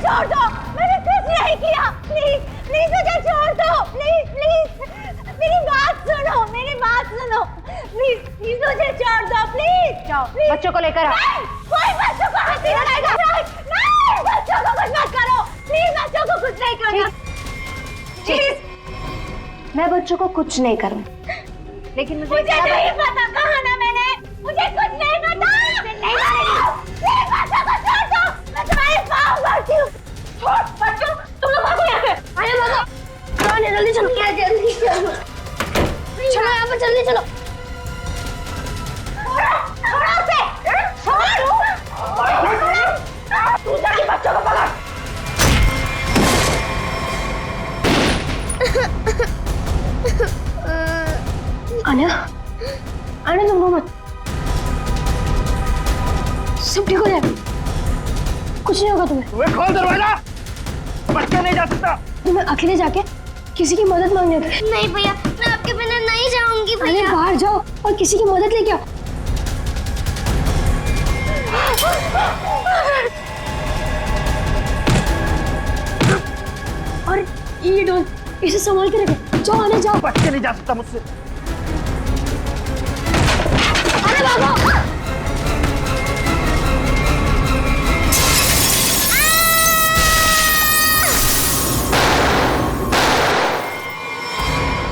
छोड़ दो, मैंने कुछ नहीं किया। प्लीज प्लीज मुझे छोड़ दो, प्लीज प्लीज मेरी बात सुनो, मेरी बात सुनो, प्लीज प्लीज मुझे छोड़ दो, प्लीज। जाओ बच्चों को लेकर आओ। कोई बच्चों को हाथ नहीं लगाएगा। नहीं, बच्चों को कुछ मत करो, प्लीज बच्चों को कुछ नहीं करो, प्लीज। मैं बच्चों को कुछ नहीं करूँ, लेकिन मुझे नहीं पता, कहा ना मैंने, मुझे कुछ नहीं पता। नहीं मारेगी, प्लीज बच्चों को छोड़ दो, मैं तुम्हारे पाँव पड़ती हूँ। छोड़ बच्चों, तुम लोग भागो यहाँ से, आइए भागो। जल्दी चलो, क्या जल्दी चलो, चलो यहाँ पर जल्दी चलो। छोड़ो उसे, छोड़। तू जाके बच्चों को पकड़। आना, आना तुम रो मत, सब ठीक हो जाएगा, कुछ नहीं होगा तुम्हें। तुम्हें खोल दरवाजा, बच्चा नहीं जा सकता। तुम्हें अकेले जाके किसी की मदद मांगने थे। नहीं भैया, मैं आपके बिना नहीं जाऊंगी अरे भैया। बाहर जाओ और किसी की मदद लेके आओ। और ये डॉल, इसे संभाल के रखे। जाओ आने जाओ। बच्चा नहीं जा सकता मुझसे। अरे भागो।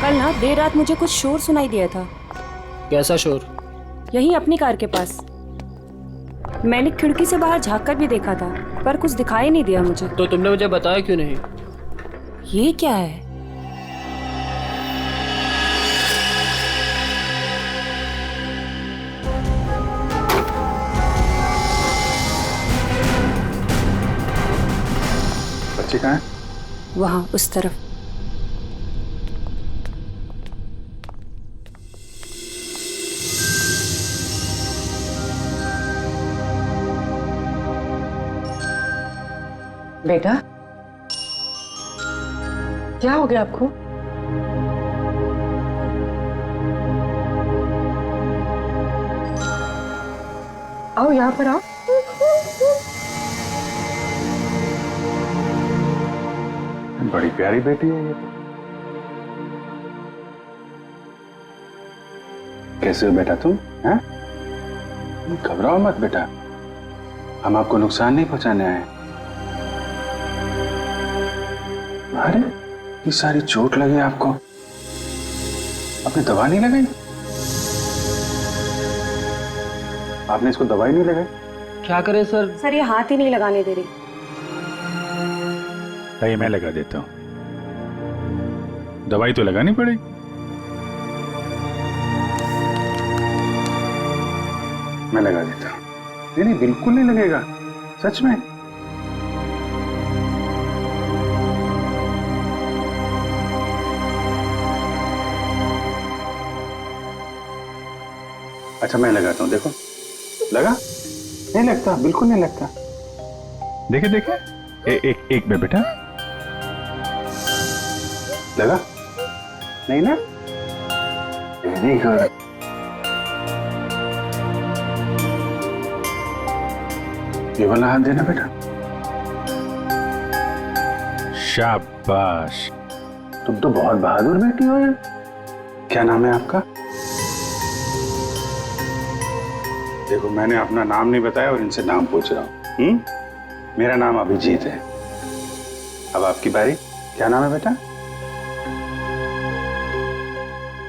कल ना देर रात मुझे कुछ शोर सुनाई दिया था। कैसा शोर? यहीं अपनी कार के पास। मैंने खिड़की से बाहर झांक कर भी देखा था, पर कुछ दिखाई नहीं दिया मुझे। तो तुमने मुझे बताया क्यों नहीं? ये क्या है? बच्चे कहाँ हैं? वहाँ उस तरफ। बेटा, क्या हो गया आपको? आओ यहाँ पर आओ। बड़ी प्यारी बेटी है ये। कैसे हो बेटा तुम? हैं? घबराओ मत बेटा, हम आपको नुकसान नहीं पहुंचाने आए। अरे ये सारी चोट लगी आपको, आपने दवा नहीं लगाई? आपने इसको दवाई नहीं लगाई? क्या करें सर? सर ये हाथ ही नहीं लगाने दे रही। ये मैं लगा देता हूँ, दवाई तो लगानी पड़ेगी। मैं लगा देता हूँ। नहीं नहीं, बिल्कुल नहीं लगेगा, सच में। अच्छा मैं लगाता हूँ, देखो लगा? नहीं लगता, बिल्कुल नहीं लगता। देखे देखे, एक में बेटा लगा? नहीं ना? Very good. ये वाला हाथ देना बेटा। शाबाश। तुम तो बहुत बहादुर बेटी हो यार। क्या नाम है आपका? देखो मैंने अपना नाम नहीं बताया और इनसे नाम पूछ रहा हूँ। मेरा नाम अभिजीत है। अब आपकी बारी। क्या नाम है बेटा?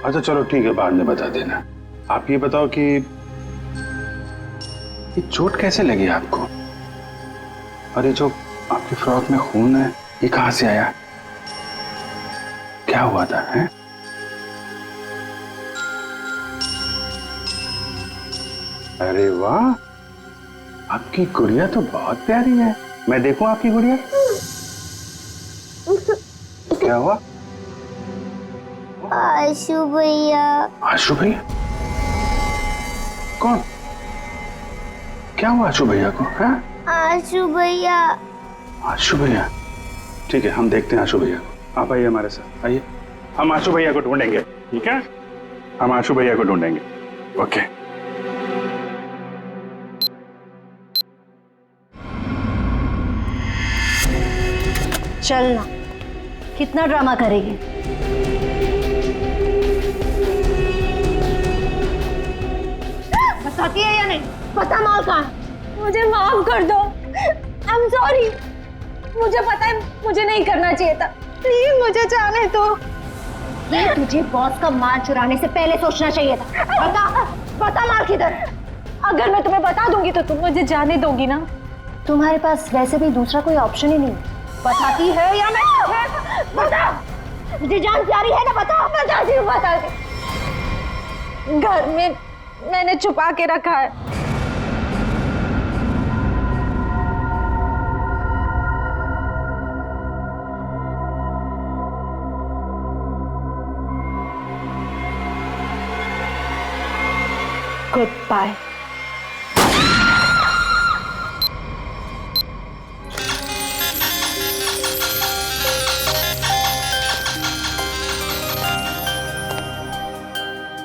अच्छा चलो ठीक है, बाद में बता देना। आप ये बताओ कि ये चोट कैसे लगी आपको? और ये जो आपकी फ्रॉक में खून है, ये कहां से आया? क्या हुआ था? हैं? अरे वाह, आपकी गुड़िया तो बहुत प्यारी है। मैं देखूं आपकी गुड़िया? क्या हुआ? आशु भैया। आशु भैया? कौन? क्या हुआ आशु भैया को? है? आशु भैया। आशु भैया? ठीक है, हम देखते हैं आशु भैया को। आप आइए हमारे साथ, आइए। हम आशु भैया को ढूंढेंगे, ठीक है? हम आशु भैया को ढूंढेंगे। ओके। चलना, कितना ड्रामा करेगी? बताती है या नहीं? पता माल कहाँ है? मुझे माफ कर दो। I am sorry. मुझे पता है मुझे नहीं करना चाहिए था। प्लीज मुझे जाने दो। ये तुझे बॉस का माल चुराने से पहले सोचना चाहिए था। बता माल किधर? अगर मैं तुम्हें बता दूंगी तो तुम मुझे जाने दोगी ना? तुम्हारे पास वैसे भी दूसरा कोई ऑप्शन ही नहीं। बताती है या नहीं? बता, मुझे जान प्यारी है ना? बता। बताती हूँ, बताती। घर में मैंने छुपा के रखा है। Good bye.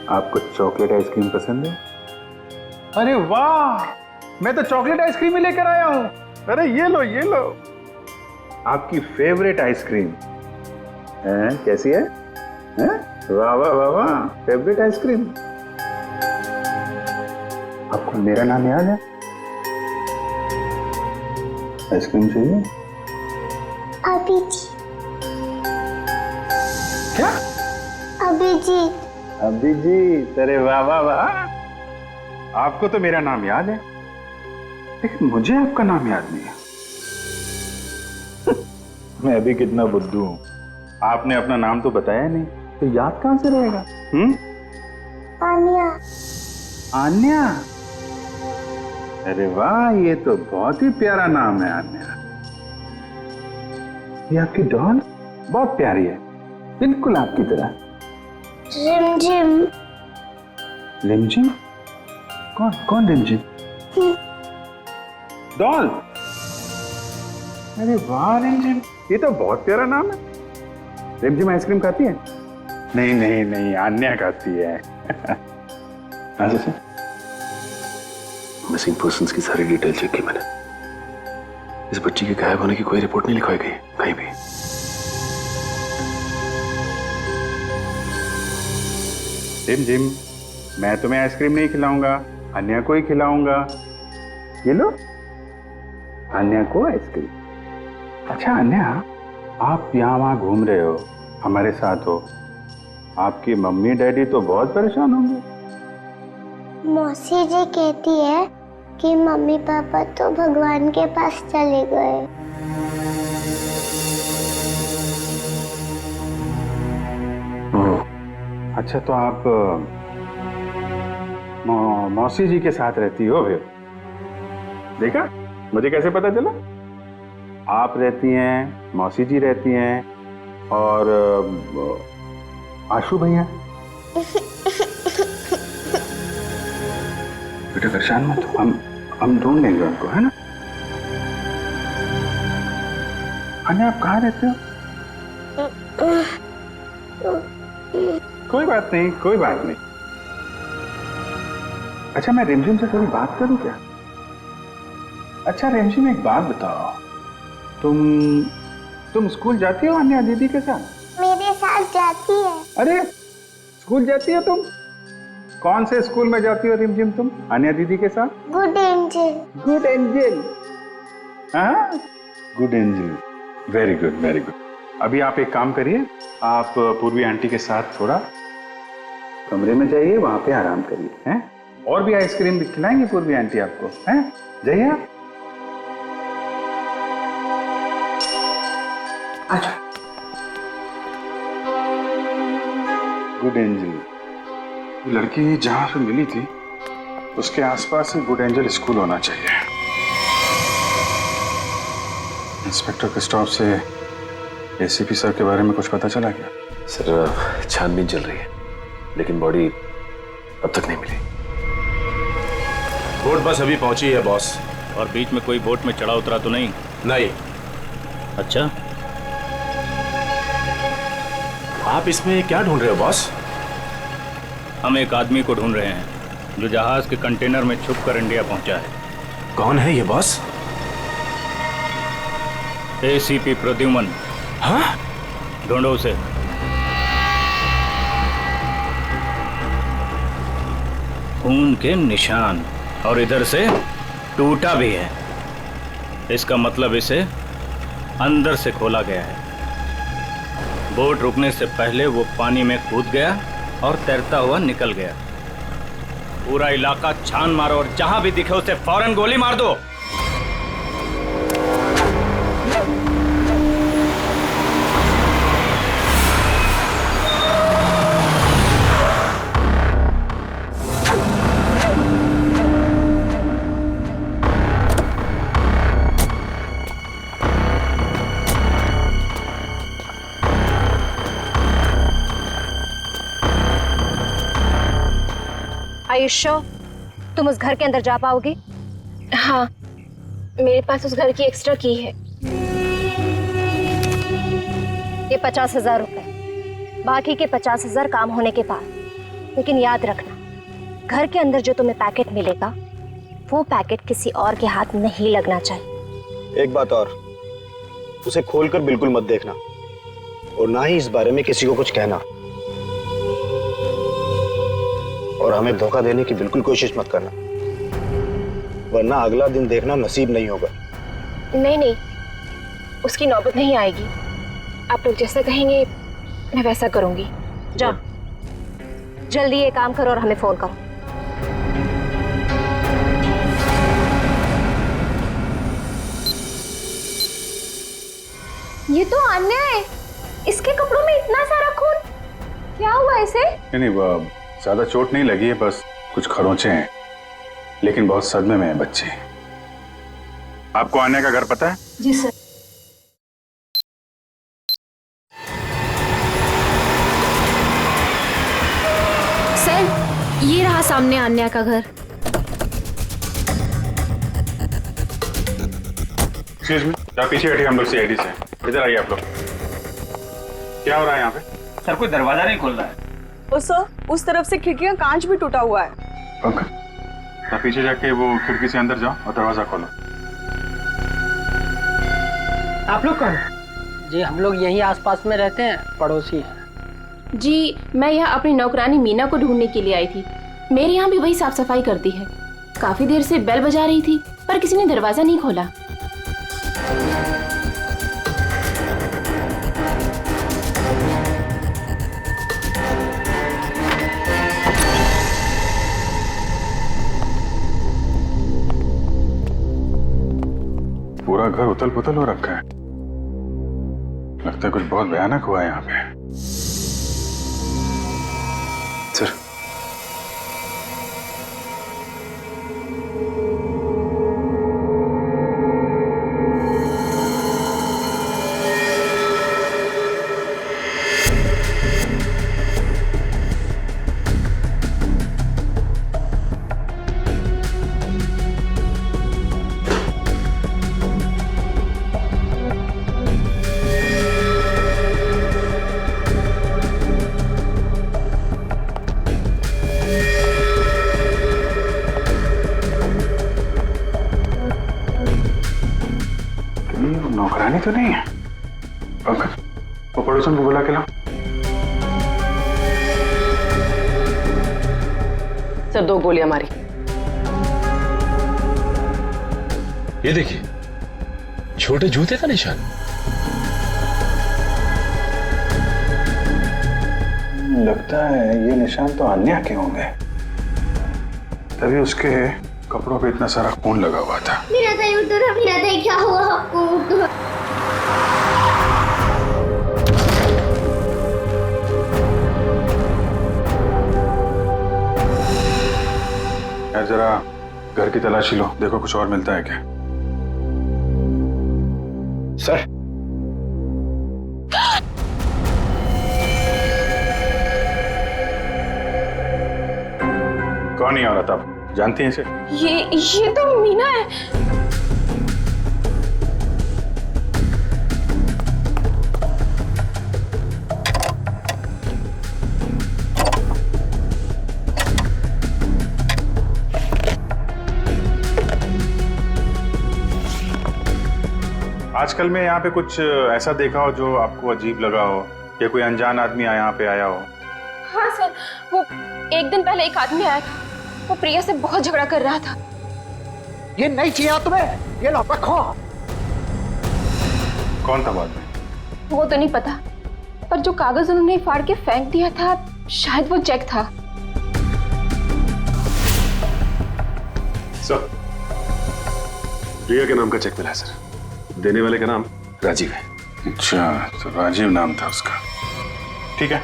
आपको चॉकलेट आइसक्रीम पसंद है? अरे वाह, मैं तो चॉकलेट आइसक्रीम ही लेकर आया हूँ। अरे ये लो ये लो, आपकी फेवरेट आइसक्रीम है। कैसी है? वाह वाह वाह वाह, फेवरेट आइसक्रीम। आपको मेरा नाम याद है? आइसक्रीम चाहिए? अभिजीत। क्या? अभिजीत। अभिजीत, अरे वाह वाह वाह, आपको तो मेरा नाम याद है, लेकिन मुझे आपका नाम याद नहीं है। मैं अभी कितना बुद्धू हूं, आपने अपना नाम तो बताया नहीं, तो याद कहां से रहेगा? आन्या। आन्या, अरे वाह, ये तो बहुत ही प्यारा नाम है आन्या। ये आपकी डॉल बहुत प्यारी है, बिल्कुल आपकी तरह। रिमझिम। रिमझिम? कौन कौन रिमझिम? डॉल। अरे वाह रिमझिम, ये तो बहुत प्यारा नाम है। रिमझिम आइसक्रीम खाती है? नहीं नहीं नहीं, आन्या खाती है। अच्छा से मिसिंग पर्सन्स की सारी डिटेल चेक की मैंने। इस बच्ची के गायब होने की कोई रिपोर्ट नहीं लिखवाई गई कहीं भी। रिमझिम, मैं तुम्हें आइसक्रीम नहीं खिलाऊंगा, अन्या को ही खिलाऊंगा। ये लो, अन्या को आइसक्रीम। अच्छा अन्या, आप यहाँ वहाँ घूम रहे हो, हमारे साथ हो, आपकी मम्मी डैडी तो बहुत परेशान होंगे। मौसी जी कहती है कि मम्मी पापा तो भगवान के पास चले गए। अच्छा, तो आप मौसी जी के साथ रहती हो फिर? देखा, मुझे कैसे पता चला? आप रहती हैं, मौसी जी रहती हैं, और आशु भैया। बेटा परेशान मत हो, हम ढूंढ लेंगे उनको, है ना? अन्या, आप कहाँ रहते हो? कोई बात नहीं, कोई बात नहीं। अच्छा, मैं रिमझिम से थोड़ी बात करूं क्या? अच्छा रिमझिम, एक बात बताओ, तुम स्कूल जाती हो अन्या दीदी के साथ? मेरे साथ जाती है। अरे, स्कूल जाती हो तुम? कौन से स्कूल में जाती हो रिमझिम तुम अन्या दीदी के साथ? Good angel. Good angel? हाँ, good angel, very good very good. अभी आप एक काम करिए, आप पूर्वी आंटी के साथ थोड़ा कमरे में जाइए, वहां पे आराम करिए, हैं? और भी आइसक्रीम खिलाएंगे पूर्वी आंटी आपको, हैं? जाइए आप। अच्छा, गुड एंजल, लड़की जहां पे मिली थी उसके आसपास ही गुड एंजल स्कूल होना चाहिए। इंस्पेक्टर क्रिस्टोफ से एसीपी सर के बारे में कुछ पता चला क्या? सर, छानबीन चल रही है, लेकिन बॉडी अब तक नहीं मिली। बोट बस अभी पहुंची है बॉस। और बीच में कोई बोट में चढ़ा उतरा तो नहीं? नहीं। अच्छा, आप इसमें क्या ढूंढ रहे हो बॉस? हम एक आदमी को ढूंढ रहे हैं जो जहाज के कंटेनर में छुपकर इंडिया पहुंचा है। कौन है ये बॉस? एसीपी प्रद्युमन। हाँ? ढूंढो उसे। खून के निशान, और इधर से टूटा भी है। इसका मतलब इसे अंदर से खोला गया है। बोट रुकने से पहले वो पानी में कूद गया और तैरता हुआ निकल गया। पूरा इलाका छान मारो और जहां भी दिखे उसे फौरन गोली मार दो। आयुष्यो, तुम उस घर के अंदर जा पाओगे? हाँ, मेरे पास उस घर की एक्स्ट्रा की है। ये 50,000 रुपए, बाकी के 50,000 काम होने के बाद। लेकिन याद रखना, घर के अंदर जो तुम्हें पैकेट मिलेगा वो पैकेट किसी और के हाथ नहीं लगना चाहिए। एक बात और, उसे खोलकर बिल्कुल मत देखना और ना ही इस बारे में किसी को कुछ कहना, और हमें धोखा देने की बिल्कुल कोशिश मत करना, वरना अगला दिन देखना नसीब नहीं होगा। नहीं नहीं, उसकी नौबत नहीं आएगी। आप लोग जैसा कहेंगे मैं वैसा करूंगी। जाओ, जल्दी ये काम करो और हमें फोन करो। ये तो अन्याय है। इसके कपड़ों में इतना सारा खून, क्या हुआ इसे? नहीं, ज्यादा चोट नहीं लगी है, बस कुछ खरोंचे हैं, लेकिन बहुत सदमे में है बच्चे। आपको आन्या का घर पता है? जी सर। सर, ये रहा सामने आन्या का घर। एक्सक्यूज मी, आप पीछे हटिए, हम लोग सीआईडी से। इधर आइए आप लोग। क्या हो रहा है यहाँ पे? सर, कोई दरवाजा नहीं खोल रहा है। उस तरफ से खिड़की का कांच भी टूटा हुआ है। पंकज, आप पीछे जाके वो खिड़की से अंदर जाओ और दरवाजा खोलो। आप लोग कौन? जी हम लोग यहीं आसपास में रहते हैं, पड़ोसी हैं। जी, मैं यहाँ अपनी नौकरानी मीना को ढूंढने के लिए आई थी। मेरे यहाँ भी वही साफ सफाई करती है। काफी देर से बेल बजा रही थी पर किसी ने दरवाजा नहीं खोला। पूरा घर उथल पुथल हो रखा है। लगता है कुछ बहुत भयानक हुआ है यहाँ पे। सर, नौकरानी तो नहीं है। पंकज, वो पड़ोसन को बुला के लाओ। सर, 2 गोलियां मारी। ये देखिए, छोटे जूते का निशान। लगता है ये निशान तो अन्या के होंगे, तभी उसके कपड़ों पे इतना सारा खून लगा हुआ था। मेरा दाई उधर, मेरा दाई, क्या हुआ आपको? यार जरा घर की तलाशी लो, देखो कुछ और मिलता है क्या। सर, कौन ही औरत, आप जानती हैं इसे? ये तो मीना है। आजकल में यहाँ पे कुछ ऐसा देखा हो जो आपको अजीब लगा हो, या कोई अनजान आदमी यहाँ पे आया हो? हाँ सर, वो एक दिन पहले एक आदमी आया था, वो प्रिया से बहुत झगड़ा कर रहा था। ये नहीं चाहिए तुम्हें, ये लो रखो। कौन था बाद में? वो तो नहीं पता, पर जो कागज उन्होंने फाड़ के फेंक दिया था, शायद वो चेक था। सर, प्रिया के नाम का चेक मिला है सर। देने वाले का नाम राजीव है। अच्छा, तो राजीव नाम था उसका। ठीक है,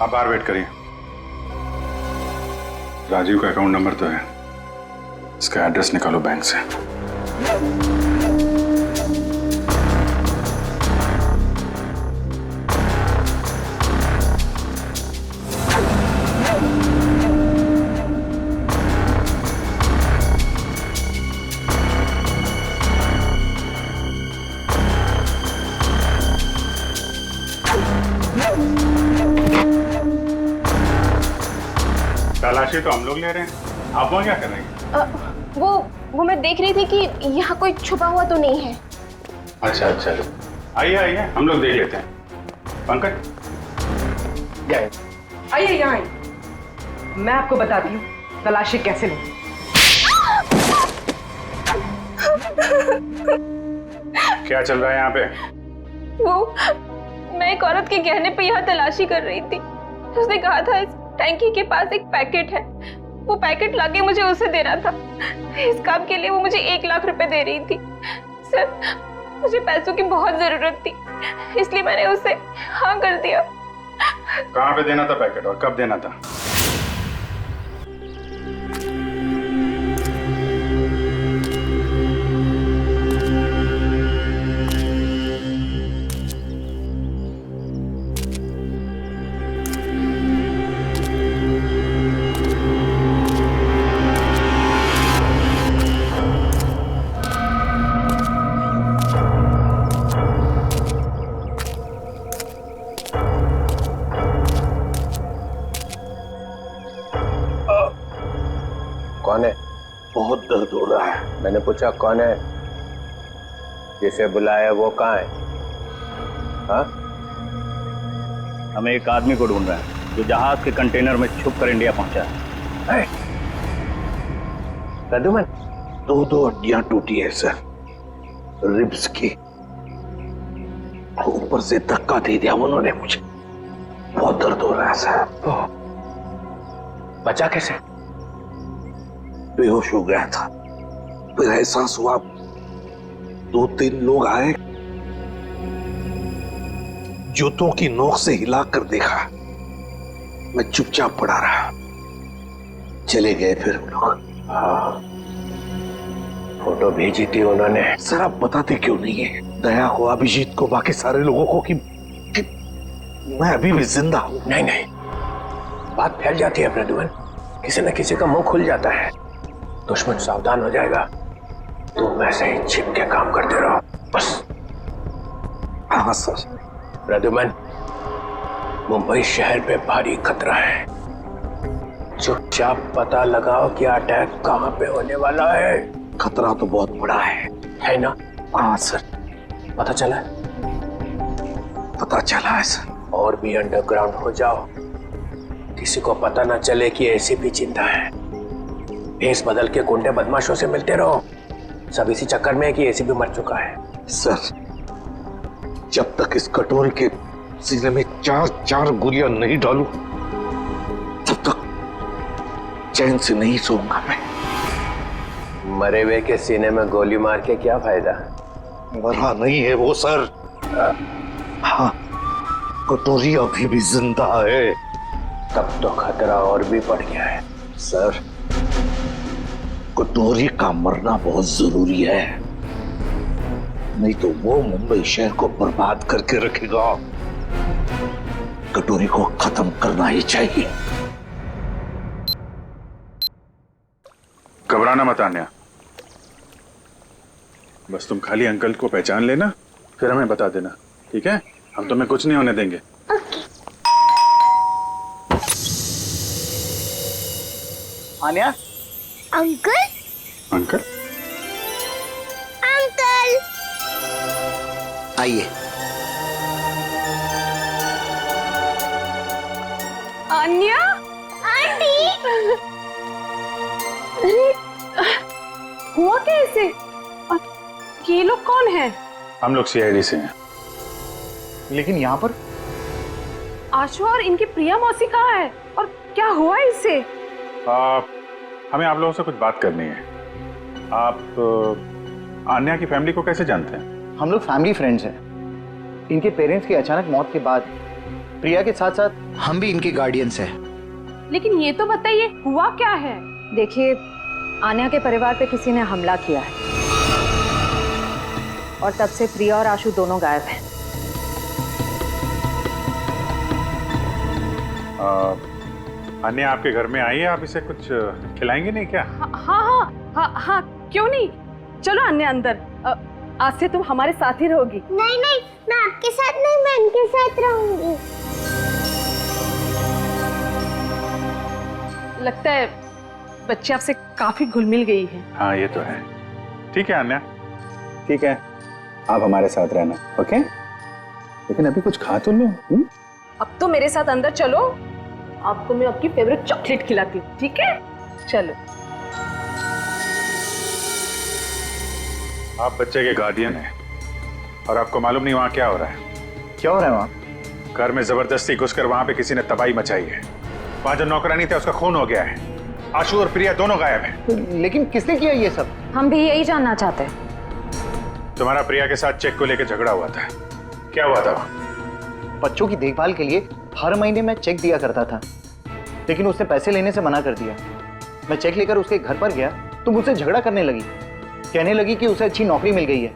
आप बाहर वेट करिए। राजीव का अकाउंट नंबर तो है, इसका एड्रेस निकालो बैंक से। तलाशी तो हम लोग ले रहे हैं, आप वहाँ क्या कर रहे हैं? वो मैं देख रही थी कि यहाँ कोई छुपा हुआ तो नहीं है। अच्छा अच्छा, आइए आइए, हम लोग देख लेते हैं। पंकज, आइए यहाँ आइए, मैं आपको बताती हूँ तलाशी कैसे लें। क्या चल रहा है यहाँ पे? वो मैं एक औरत के गहने पे यहाँ तलाशी कर रही थी। उसने कहा था इस टैंकी के पास एक पैकेट है, वो पैकेट लाके मुझे उसे देना था। इस काम के लिए वो मुझे 1 लाख रुपए दे रही थी। सर, मुझे पैसों की बहुत जरूरत थी, इसलिए मैंने उसे हाँ कर दिया। कहाँ पे देना था पैकेट और कब देना था? कौन है? बहुत दर्द हो रहा है। मैंने पूछा कौन है? जिसे बुलाया वो कहाँ है? हाँ? हमें एक आदमी को ढूंढ रहा है जो जहाज के कंटेनर में छुप कर इंडिया पहुंचा है। प्रद्युमन, 2 हड्डियां टूटी है सर, रिब्स की। ऊपर से धक्का दे दिया उन्होंने मुझे, बहुत दर्द हो रहा है सर। बचा कैसे? बेहोश हो गया था, फिर एहसास हुआ, 2-3 लोग आए, जूतों की नोक से हिलाकर देखा, मैं चुपचाप पड़ा रहा, चले गए फिर वो लोग। हाँ, फोटो भेजी थी उन्होंने। सर आप बताते क्यों नहीं है दया को, अभिजीत को, बाकी सारे लोगों को कि मैं अभी भी जिंदा हूं? नहीं नहीं, बात फैल जाती है प्रद्युमन, किसी न किसी का मुंह खुल जाता है, दुश्मन सावधान हो जाएगा। तुम वैसे ही छिप के काम करते रहो बस। हाँ सर। प्रद्युमन, मुंबई शहर पे भारी खतरा है, चुपचाप पता लगाओ कि अटैक कहाँ पे होने वाला है। खतरा तो बहुत बड़ा है ना? हाँ सर। पता चला है? पता चला है सर। और भी अंडरग्राउंड हो जाओ, किसी को पता ना चले कि ऐसी भी चिंता है। भेस बदल के गुंडे बदमाशों से मिलते रहो, सब इसी चक्कर में है कि एसीपी मर चुका है। सर, जब तक इस कटोरी के सीने में 4 गोलियां नहीं डालूं, तब तक चैन से नहीं सोऊंगा मैं। मरे हुए के सीने में गोली मार के क्या फायदा? मरा नहीं है वो सर। हाँ, कटोरी अभी भी जिंदा है। तब तो खतरा और भी बढ़ गया है। सर, कटोरी का मरना बहुत जरूरी है, नहीं तो वो मुंबई शहर को बर्बाद करके रखेगा। कटोरी को खत्म करना ही चाहिए। घबराना मत आन्या, बस तुम खाली अंकल को पहचान लेना, फिर हमें बता देना, ठीक है? हम तुम्हें कुछ नहीं होने देंगे। आन्या? अंकल? अंकल? अंकल? आइए। अन्या, आंटी, अरे हुआ कैसे? और ये लोग कौन है? हम लोग सीआईडी से हैं। लेकिन यहाँ पर आशु और इनकी प्रिया मौसी कहाँ है और क्या हुआ इससे? हमें आप लोगों से कुछ बात करनी है। आप आन्या की फैमिली को कैसे जानते हैं? हम लोग फैमिली फ्रेंड्स हैं। इनके पेरेंट्स की अचानक मौत के बाद प्रिया के साथ साथ हम भी इनके गार्डियंस हैं। लेकिन ये तो बताइए हुआ क्या है? देखिए, आन्या के परिवार पे किसी ने हमला किया है और तब से प्रिया और आशु दोनों गायब हैं। अन्या आपके घर में आई है, आप इसे कुछ खिलाएंगे नहीं क्या? हाँ, क्यों नहीं? चलो अन्य अंदर। आज से तुम हमारे साथ ही रहोगी। नहीं नहीं, मैं आपके साथ नहीं, मैं इनके साथ रहूंगी। लगता है बच्चे आपसे काफी घुल मिल गई है। हाँ ये तो है। ठीक है अन्या, ठीक है, आप हमारे साथ रहना, ओके? लेकिन अभी कुछ खा तो लो। अब तो मेरे साथ अंदर चलो, आपको मैं आपकी फेवरेट चॉकलेट खिलाती हूँ, ठीक है? चलो। आप बच्चे के गार्डियन हैं और आपको मालूम नहीं वहाँ क्या हो रहा है? क्या हो रहा है वहाँ? घर में जबरदस्ती घुसकर वहाँ पे किसी ने तबाही मचाई है। वहाँ जो नौकरानी था उसका खून हो गया है। आशु और प्रिया दोनों गायब हैं। लेकिन किसने किया ये सब? हम भी यही जानना चाहते हैं। तुम्हारा प्रिया के साथ चेक को लेकर झगड़ा हुआ था, क्या हुआ था? बच्चों की देखभाल के लिए हर महीने मैं चेक दिया करता था, लेकिन उसने पैसे लेने से मना कर दिया। मैं चेक लेकर उसके घर पर गया तो मुझसे झगड़ा करने लगी, कहने लगी कि उसे अच्छी नौकरी मिल गई है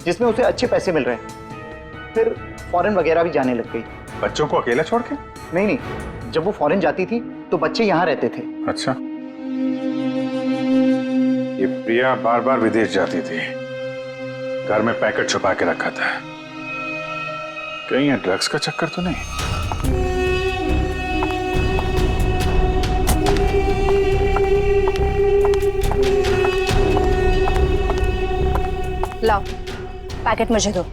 जिसमें उसे अच्छे पैसे मिल रहे हैं। फिर फॉरेन वगैरह भी जाने लग गई। बच्चों को अकेला छोड़ के? नहीं, जब वो फॉरेन जाती थी तो बच्चे यहाँ रहते थे। अच्छा, ये प्रिया बार बार विदेश जाती थी, घर में पैकेट छुपा के रखा था। कहीं ये ड्रग्स का चक्कर तो नहीं? लाओ, पैकेट मुझे दो।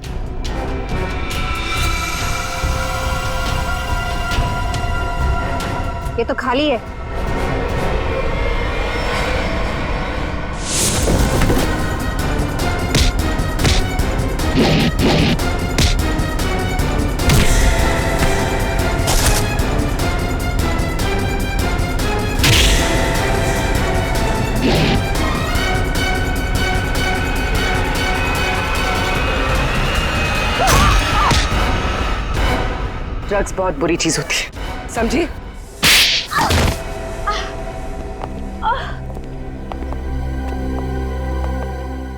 ये तो खाली है। ड्रग्स बहुत बुरी चीज होती है, समझी?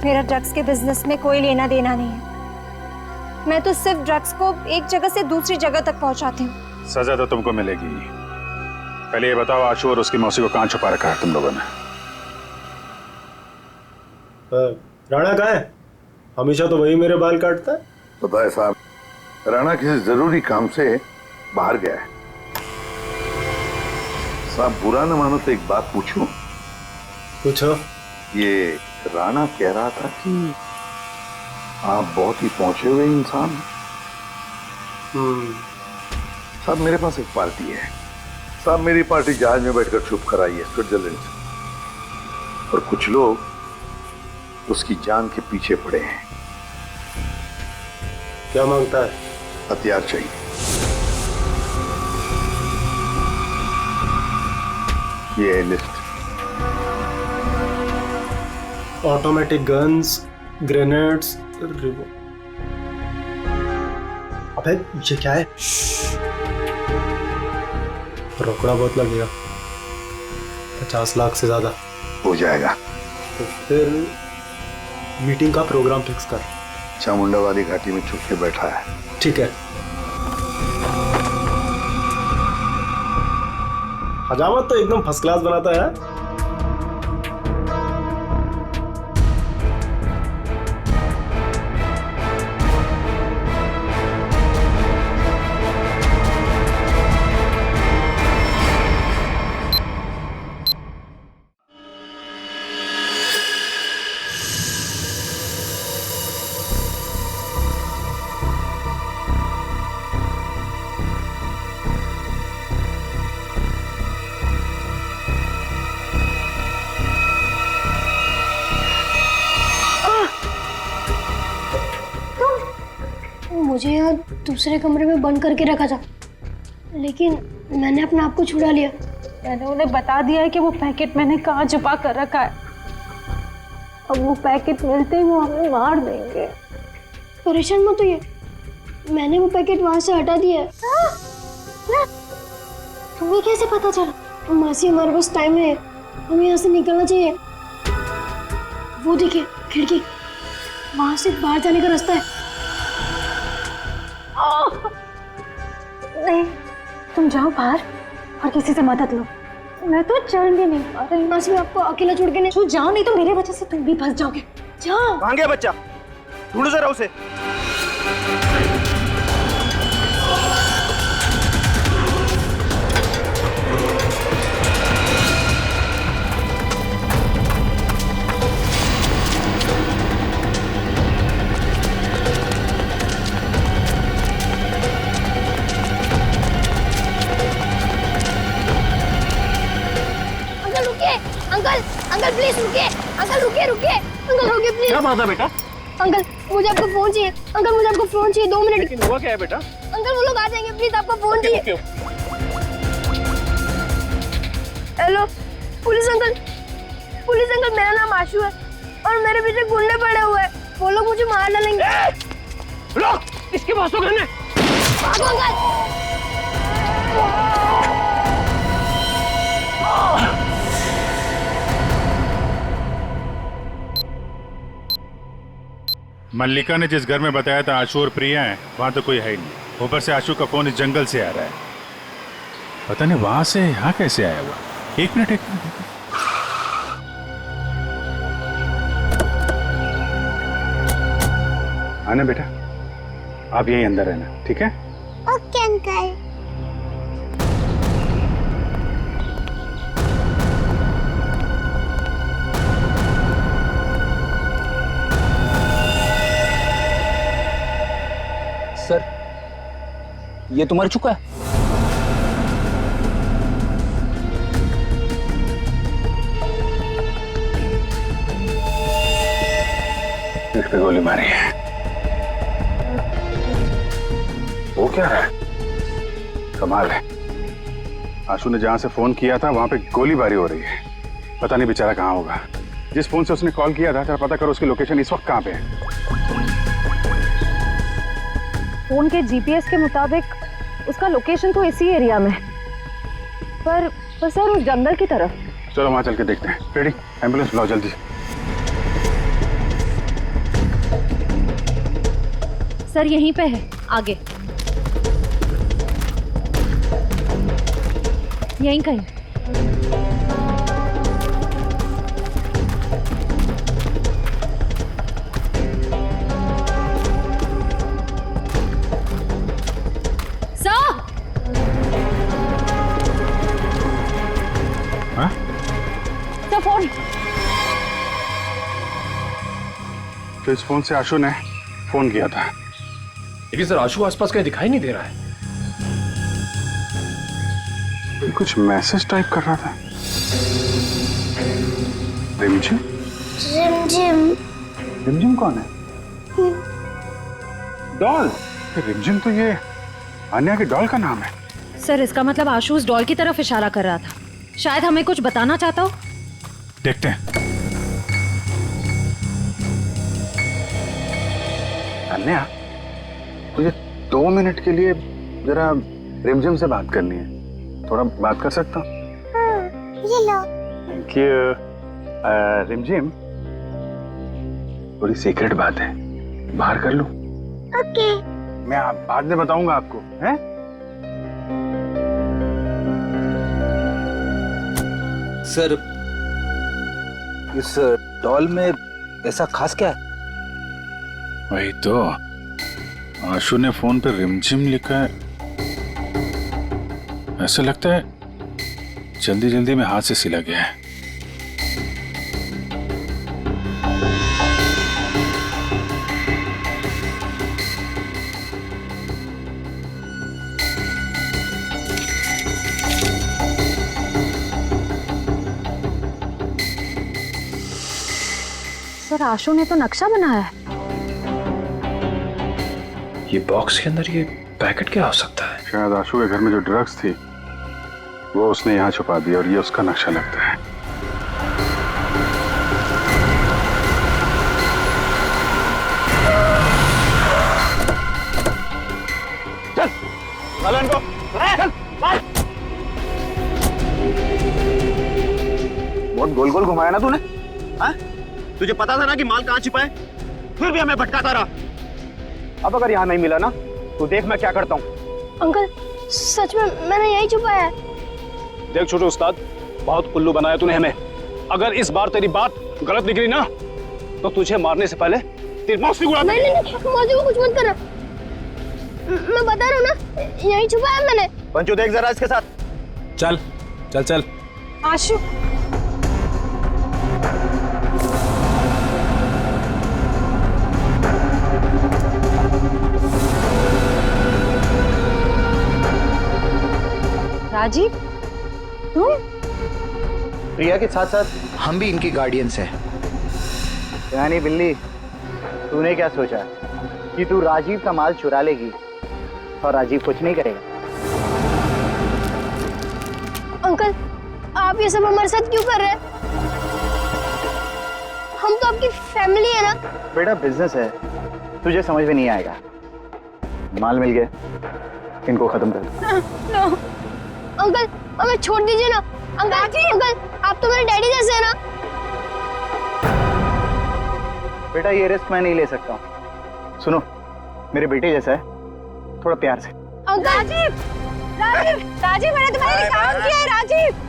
मेरा ड्रग्स के बिजनेस में कोई लेना देना नहीं है। मैं तो सिर्फ ड्रग्स को एक जगह से दूसरी जगह तक पहुंचाती हूँ। सजा तो तुमको मिलेगी। पहले ये बताओ, आशु और उसकी मौसी को कहाँ छुपा रखा है तुम लोगों ने? राणा कहाँ है? हमेशा तो वही मेरे बाल काटता है। पता है साहब, राणा किसी जरूरी काम से बाहर गया है। साहब बुरा न मानो तो एक बात पूछूं? पूछो। ये राणा कह रहा था कि आप बहुत ही पहुंचे हुए इंसान हैं। साहब मेरे पास एक पार्टी है। साहब मेरी पार्टी जहाज में बैठकर छुप कर आई है स्विट्जरलैंड से, और कुछ लोग उसकी जान के पीछे पड़े हैं। क्या मांगता है? हथियार चाहिए। ये है लिस्ट। ऑटोमेटिक गन्स, ग्रेनेड्स, अबे ये क्या है? रोकड़ा बहुत लगेगा, 50 लाख से ज्यादा हो जाएगा। तो फिर मीटिंग का प्रोग्राम फिक्स कर। चामुंडा वाली घाटी में छुप के बैठा है। ठीक है। हजामत तो एकदम फर्स्ट क्लास बनाता है। मुझे यहाँ दूसरे कमरे में बंद करके रखा था, लेकिन मैंने अपने आप को छुड़ा लिया। मैंने उन्हें बता दिया है कि वो पैकेट मैंने कहाँ छुपा कर रखा है। अब वो पैकेट मिलते ही वो हमें मार देंगे। परेशान मत होइए, मैंने वो पैकेट वहां से हटा दिया है। तुम्हें कैसे पता चला? मासी, हमारे पास टाइम है, हमें यहाँ से निकलना चाहिए। वो देखिए खिड़की, वहां से बाहर जाने का रास्ता है। नहीं, तुम जाओ बाहर और किसी से मदद लो। मैं तो चल भी नहीं पा रही। मासी, मैं आपको अकेला छोड़ के नहीं। तू जाओ, नहीं तो मेरे वजह से तुम भी फंस जाओगे। जाओ। कहाँ गया बच्चा? ढूंढो जरा उसे। अंकल प्लीज रुकिए, अंकल रुकिए रुकिए, अंकल रुकिए प्लीज। क्या बात है बेटा? अंकल मुझे आपका फोन चाहिए, अंकल मुझे आपका फोन चाहिए, 2 मिनट। हुआ क्या है बेटा? अंकल वो लोग आ जाएंगे, प्लीज आपका फोन चाहिए। हेलो पुलिस अंकल मेरा नाम आशु है और मेरे पीछे गुंडे पड़े हुए हैं, वो लोग मुझे मार डालेंगे। रुक, इसके पास तो करने। भागो अंकल। मल्लिका ने जिस घर में बताया था आशु और प्रिया हैं, वहां तो कोई है ही नहीं। ऊपर से आशु का फोन इस जंगल से आ रहा है, पता नहीं वहां से यहाँ कैसे आया हुआ। एक मिनट। आना बेटा, आप यहीं अंदर रहना, ठीक है? Okay uncle. सर, ये तो मर चुका है। इस पे गोली मारी है। वो क्या है? कमाल है, आशु ने जहां से फोन किया था वहां पे गोलीबारी हो रही है। पता नहीं बेचारा कहाँ होगा। जिस फोन से उसने कॉल किया था, जरा पता करो उसकी लोकेशन इस वक्त कहाँ पे है। फोन के जीपीएस के मुताबिक उसका लोकेशन तो इसी एरिया में, पर सर उस जंगल की तरफ। चलो वहां चल के देखते हैं। रेडी, एम्बुलेंस बुलाओ जल्दी। सर यहीं पे है, आगे यहीं कहीं। फोन। तो इस फोन से आशु ने फोन किया था, लेकिन सर आशु आसपास कहीं दिखाई नहीं दे रहा है। कुछ मैसेज टाइप कर रहा था। रिमझिम? रिमझिम कौन है? डॉल। रिमझिम तो ये अन्या की डॉल का नाम है। सर इसका मतलब आशु उस डॉल की तरफ इशारा कर रहा था। शायद हमें कुछ बताना चाहता हो। देखते हैं। अन्या, तुझे 2 मिनट के लिए जरा रिमझिम से बात करनी है, थोड़ा बात कर सकता हूँ? ये लो। Thank you. रिमझिम, थोड़ी सीक्रेट बात है, बाहर कर लूं? ओके। मैं बाद में बताऊंगा आपको, हैं? सर, इस डॉल में ऐसा खास क्या है? वही तो, आशु ने फोन पे रिमझिम लिखा है। ऐसा लगता है जल्दी जल्दी में हाथ से सिला गया है। सर आशु ने तो नक्शा बनाया है। ये बॉक्स के अंदर ये पैकेट क्या हो सकता है? शायद आशु के घर में जो ड्रग्स थी वो उसने यहाँ छुपा दी और ये उसका नक्शा लगता है। चल इनको चल बहुत गोल गोल घुमाया ना तूने, हाँ? तुझे पता था ना कि माल कहाँ छिपा है, फिर भी हमें भटकाता रहा। अब अगर यहाँ नहीं मिला ना तो देख मैं क्या करता हूँ। अंकल सच में मैंने यही छुपाया है। देख छोटे उस्ताद, बहुत उल्लू बनाया तूने हमें। अगर इस बार तेरी बात गलत निकली ना तो तुझे मारने से पहले तेरी मौत से उड़ा दूंगा। नहीं मौसी को कुछ मत करना, मैं बता रहा हूँ ना यही छुपाया मैंने। पंचू देख जरा इसके साथ। चल चल चल। आशु राजीव तुम? प्रिया के साथ साथ हम भी इनकी गार्डियंस हैं। यानी बिल्ली, तूने क्या सोचा कि तू राजीव का माल चुरा लेगी और राजीव कुछ नहीं करेगा? अंकल आप ये सब हमारे साथ क्यों कर रहे हैं? हम तो आपकी फैमिली है ना। बेटा बिजनेस है, तुझे समझ में नहीं आएगा। माल मिल गया, इनको खत्म कर। नो अंकल हमें छोड़ दीजिए ना। अंकल आप तो मेरे डैडी जैसे हैं ना। बेटा ये रिस्क मैं नहीं ले सकता हूँ। सुनो, मेरे बेटे जैसा है, थोड़ा प्यार से। अंकल राजीव मैंने तुम्हारे लिए काम किया है राजीव।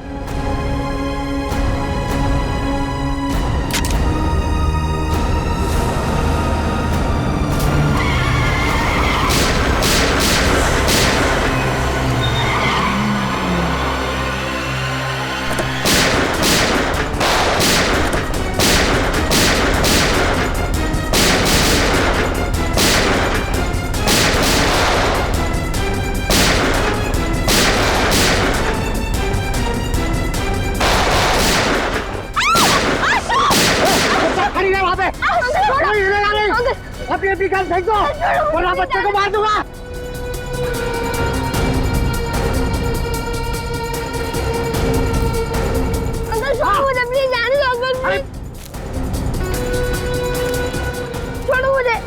अपनी गन फेंक दो वरना बच्चे को मार दूंगा। अंकल छोड़ो मुझे प्लीज, जाने दो अंकल। छोड़ो मुझे।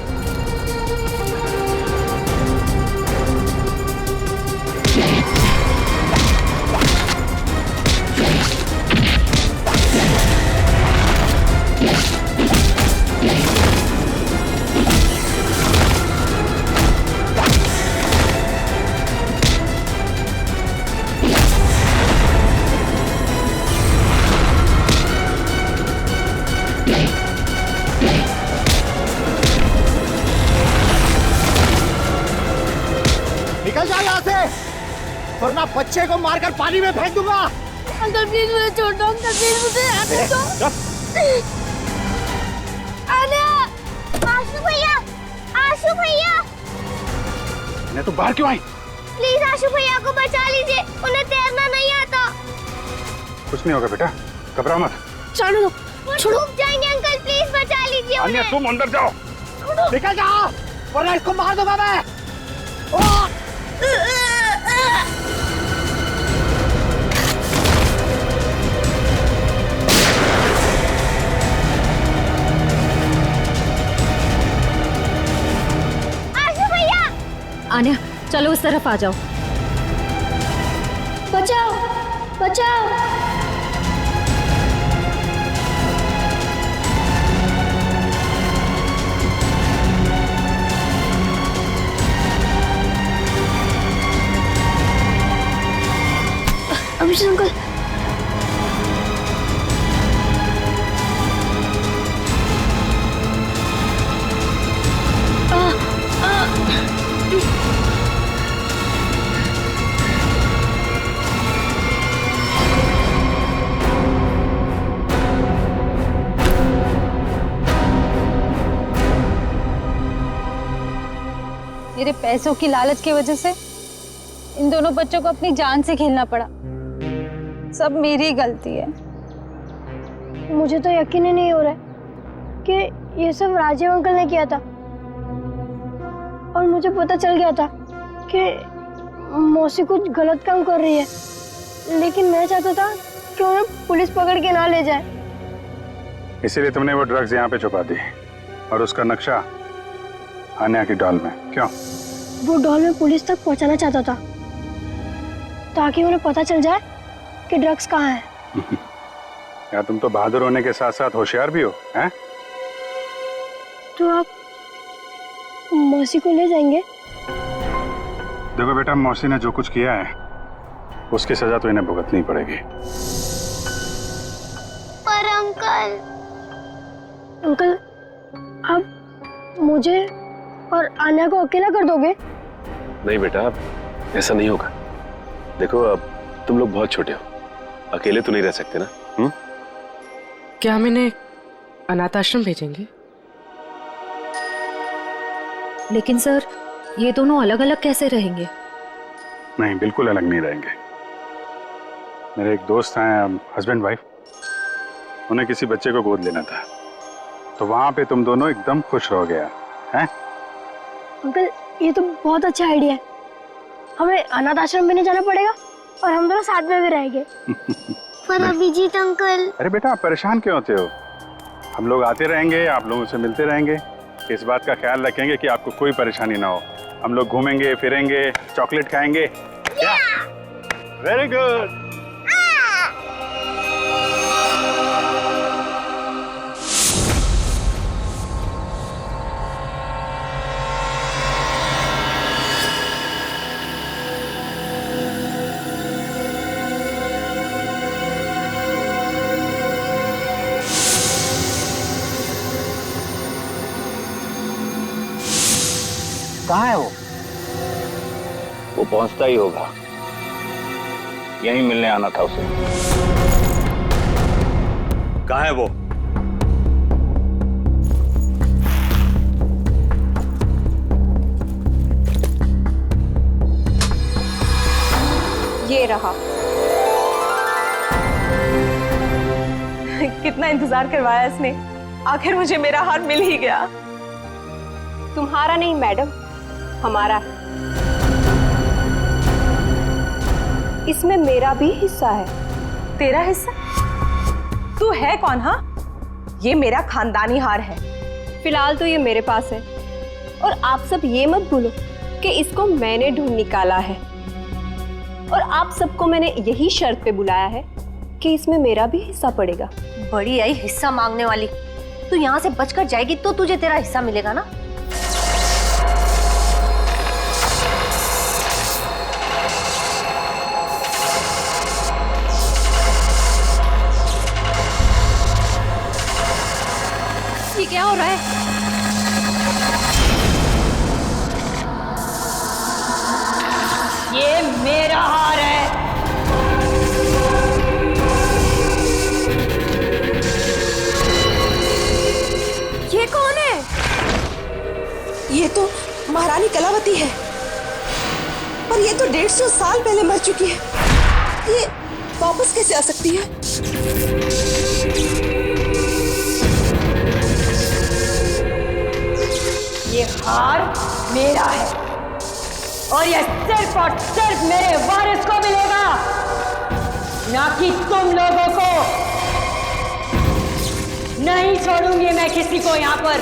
निकल जाओ यहाँ से वरना बच्चे को मारकर पानी में फेंक दूंगा। अंकल प्लीज मुझे छोड़ दो। अंकल प्लीज मुझे आने दो। आशु भैया, आशु भैया। मैं तो बाहर क्यों आई? प्लीज आशु भैया को बचा लीजिए, उन्हें तैरना नहीं आता। कुछ नहीं होगा बेटा, घबराओ मत। जाने दो, छोड़ो। डूब जाएंगे अंकल, प्लीज बचा लीजिए अन्य उन्हें। तुम अंदर जाओ। निकल जाओ वरना इसको मार दूंगा मैं। आशु भैया, आन्या चलो उस तरफ आ जाओ। बचाओ बचाओ। अभिषेक अंकल, मेरे पैसों की लालच की वजह से इन दोनों बच्चों को अपनी जान से खेलना पड़ा। सब मेरी गलती है। मुझे तो यकीन ही नहीं हो रहा है कि ये सब राजीव अंकल ने किया था। और मुझे पता चल गया था कि मौसी कुछ गलत काम कर रही है, लेकिन मैं चाहता था कि उन्हें पुलिस पकड़ के ना ले जाए। इसीलिए तुमने वो ड्रग्स यहाँ पे छुपा दी और उसका नक्शा आन्या की डॉल में। क्यों? वो डॉल में पुलिस तक पहुँचाना चाहता था ताकि उन्हें पता चल जाए कि ड्रग्स कहाँ है। यार तुम तो बहादुर होने के साथ साथ होशियार भी हो, हैं? तो आप मौसी को ले जाएंगे? देखो बेटा, मौसी ने जो कुछ किया है उसकी सजा तो इन्हें भुगतनी पड़ेगी। पर अंकल आप मुझे और आन्या को अकेला कर दोगे? नहीं बेटा, ऐसा नहीं होगा। देखो अब तुम लोग बहुत छोटे हो, अकेले तो नहीं रह सकते ना। क्या हम इन्हें अनाथ आश्रम भेजेंगे? लेकिन सर, ये दोनों अलग अलग कैसे रहेंगे? नहीं, बिल्कुल अलग नहीं रहेंगे। मेरे एक दोस्त हैं, हस्बैंड वाइफ, उन्हें किसी बच्चे को गोद लेना था, तो वहां पे तुम दोनों एकदम खुश रहोगे यार, हैं? अंकल, ये तो बहुत अच्छा आइडिया है। हमें अनाथ आश्रम में नहीं जाना पड़ेगा और हम दोनों साथ में भी रहेंगे। पर अभिजीत अंकल। अरे बेटा, आप परेशान क्यों होते हो? हम लोग आते रहेंगे, आप लोगों से मिलते रहेंगे। इस बात का ख्याल रखेंगे कि आपको कोई परेशानी ना हो। हम लोग घूमेंगे फिरेंगे, चॉकलेट खाएंगे। क्या? Very good. कहाँ है वो? वो पहुंचता ही होगा, यहीं मिलने आना था उसे। कहाँ है वो? ये रहा। कितना इंतजार करवाया इसने, आखिर मुझे मेरा हार मिल ही गया। तुम्हारा नहीं मैडम, हमारा। इसमें मेरा भी हिस्सा है। तेरा हिस्सा? तू है कौन? हाँ, ये मेरा खानदानी हार है। फिलहाल तो ये मेरे पास है, और आप सब ये मत भूलो कि इसको मैंने ढूंढ निकाला है, और आप सबको मैंने यही शर्त पे बुलाया है कि इसमें मेरा भी हिस्सा पड़ेगा। बड़ी आई हिस्सा मांगने वाली। तू यहाँ से बचकर जाएगी तो तुझे तेरा हिस्सा मिलेगा ना। ये क्या हो रहा है? ये मेरा हार है। ये कौन है? ये तो महारानी कलावती है, पर ये तो 150 साल पहले मर चुकी है। ये वापस कैसे आ सकती है? ये हार मेरा है, और ये सिर्फ और सिर्फ मेरे वारिस को मिलेगा, ना कि तुम लोगों को। नहीं छोड़ूंगी मैं किसी को यहाँ पर।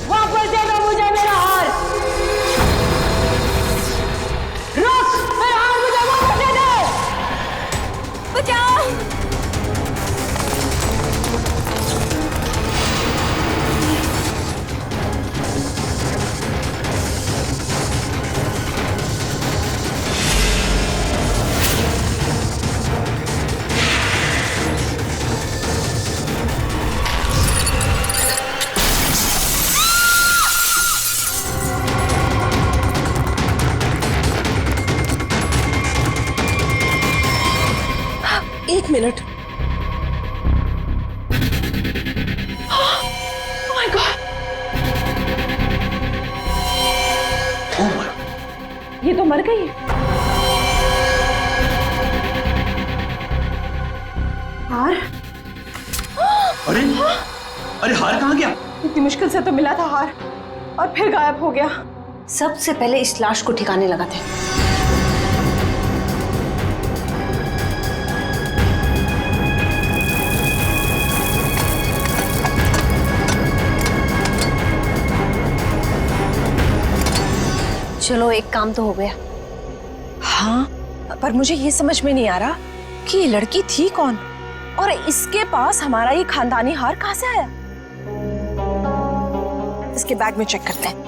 वापस दे दो मुझे मेरा हार। रुक, मेरा हार मुझे वापस दे दो। बचाओ। एक मिनट। Oh my God! ये तो मर गई। हार? अरे अरे हार कहाँ गया? इतनी मुश्किल से तो मिला था हार, और फिर गायब हो गया। सबसे पहले इस लाश को ठिकाने लगाते हैं। चलो एक काम तो हो गया। हाँ, पर मुझे ये समझ में नहीं आ रहा कि ये लड़की थी कौन और इसके पास हमारा ये खानदानी हार कहां से आया। इसके बैग में चेक करते हैं।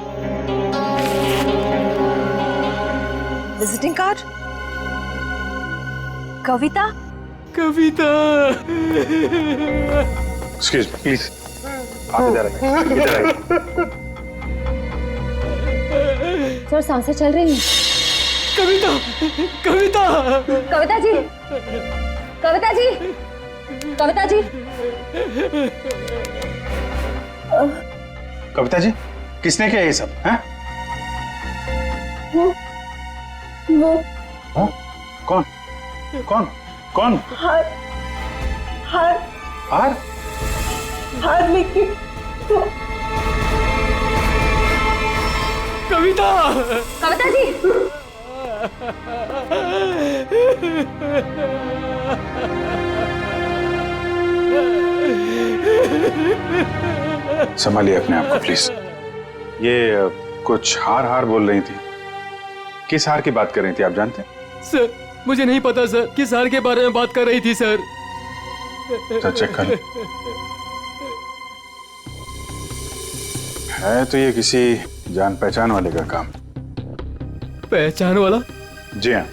Visiting card, Kavita. Kavita. Excuse me please, आप इधर आइए, इधर आइए। सर सांसें चल रही हैं। कविता, कविता, कविता जी, कविता जी, कविता जी। कविता जी, किसने किया ये सब? हैं? वो कौन? कौन? कौन? हार हार हार? हार लेके कविता, कविता जी। संभालिए अपने आप को प्लीज। ये कुछ हार हार बोल रही थी। किस हार की बात कर रही थी, आप जानते हैं? सर मुझे नहीं पता सर, किस हार के बारे में बात कर रही थी सर। तो चेक कर। है तो ये किसी जान पहचान वाले का काम। पहचान वाला? जी हाँ,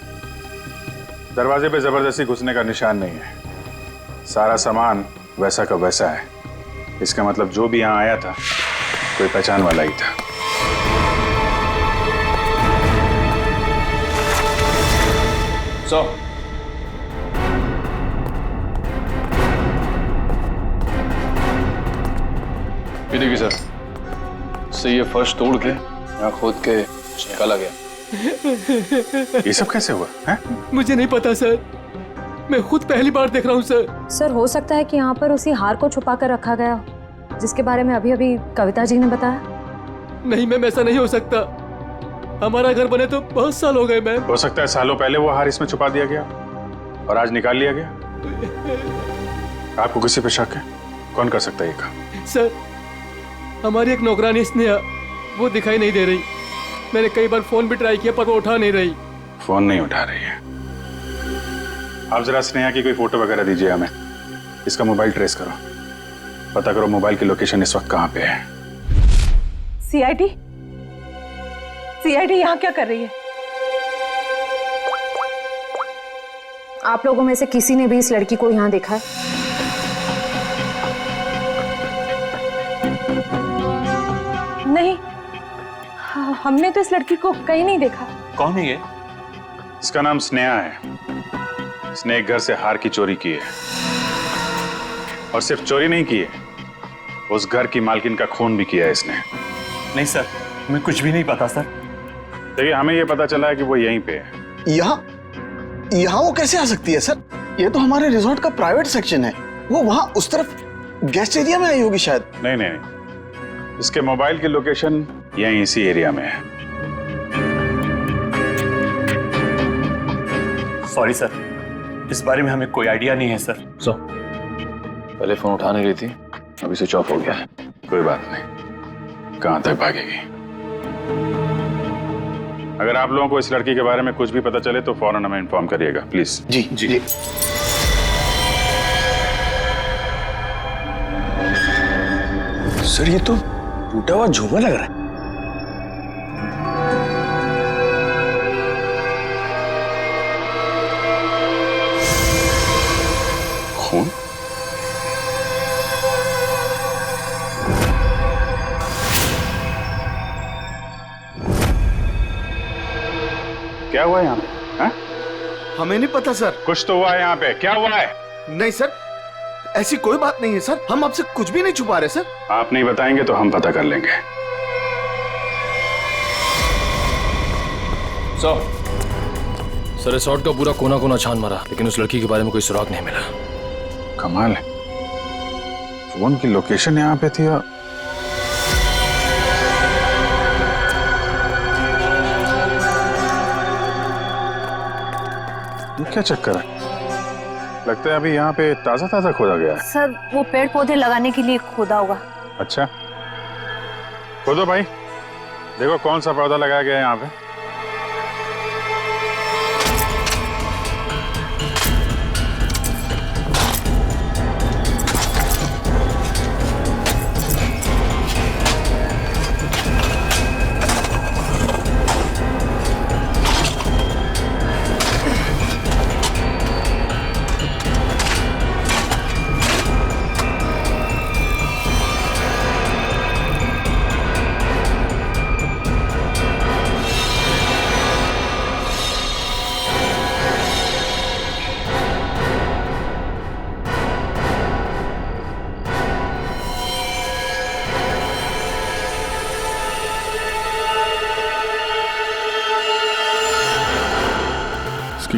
दरवाजे पे जबरदस्ती घुसने का निशान नहीं है। सारा सामान वैसा का वैसा है। इसका मतलब जो भी यहाँ आया था कोई पहचान वाला ही था। ये देखिए सर, से ये फर्श तोड़ के यहाँ खोद के निकाला गया। ये सब कैसे हुआ है? मुझे नहीं पता सर, मैं खुद पहली बार देख रहा हूँ सर। सर हो सकता है कि यहाँ पर उसी हार को छुपा कर रखा गया हो, जिसके बारे में अभी अभी कविता जी ने बताया। नहीं मैम, ऐसा नहीं हो सकता। हमारा घर बने तो बहुत साल हो गए मैम। हो सकता है सालों पहले वो हार इसमें छुपा दिया गया और आज निकाल लिया गया। आपको किसी पे शक है? कौन कर सकता है ये काम? सर हमारी एक नौकरानी स्नेहा, वो दिखाई नहीं दे रही। मैंने कई बार फोन भी ट्राई किया पर वो उठा नहीं रही। फोन नहीं उठा रही है? आप जरा स्नेहा की कोई फोटो वगैरह दीजिए हमें। इसका मोबाइल ट्रेस करो, पता करो मोबाइल की लोकेशन इस वक्त कहाँ पे है। सीआईडी? सीआईडी यहाँ क्या कर रही है? आप लोगों में से किसी ने भी इस लड़की को यहाँ देखा है? नहीं, हमने तो इस लड़की को कहीं नहीं देखा। कौन है ये? इसका नाम स्नेहा है। इसने एक घर से हार की चोरी की है और सिर्फ चोरी नहीं की है, उस घर की मालकिन का खून भी किया है इसने। नहीं सर, हमें कुछ भी नहीं पता सर। देखिए हमें ये पता चला है कि वो यहीं पे है। यहाँ वो कैसे आ सकती है सर? ये तो हमारे रिजॉर्ट का प्राइवेट सेक्शन है। वो वहाँ उस तरफ गेस्ट एरिया में आई होगी शायद। नहीं नहीं, इसके मोबाइल की लोकेशन यहीं इसी एरिया में है। सॉरी सर, इस बारे में हमें कोई आइडिया नहीं है सर। पहले फोन उठा नहीं रही थी, अभी स्विच ऑफ हो गया है। कोई बात नहीं, कहां तक भागेगी? अगर आप लोगों को इस लड़की के बारे में कुछ भी पता चले तो फौरन हमें इन्फॉर्म करिएगा प्लीज। Ji ji. सर ये तो टूटा हुआ झूमर लग रहा है। खून? क्या हुआ यहाँ पे? हाँ? हमें नहीं पता सर। कुछ तो हुआ है यहाँ पे, क्या हुआ है? नहीं सर, ऐसी कोई बात नहीं है सर। हम आपसे कुछ भी नहीं छुपा रहे सर। आप नहीं बताएंगे तो हम पता कर लेंगे। सर रिसोर्ट का पूरा कोना कोना छान मारा, लेकिन उस लड़की के बारे में कोई सुराग नहीं मिला। कमाल है, फोन की लोकेशन यहाँ पे थी और क्या चक्कर है? लगता है अभी यहाँ पे ताजा ताजा खोदा गया है। सर वो पेड़ पौधे लगाने के लिए खोदा होगा। अच्छा, खोदो भाई, देखो कौन सा पौधा लगाया गया है यहाँ पे।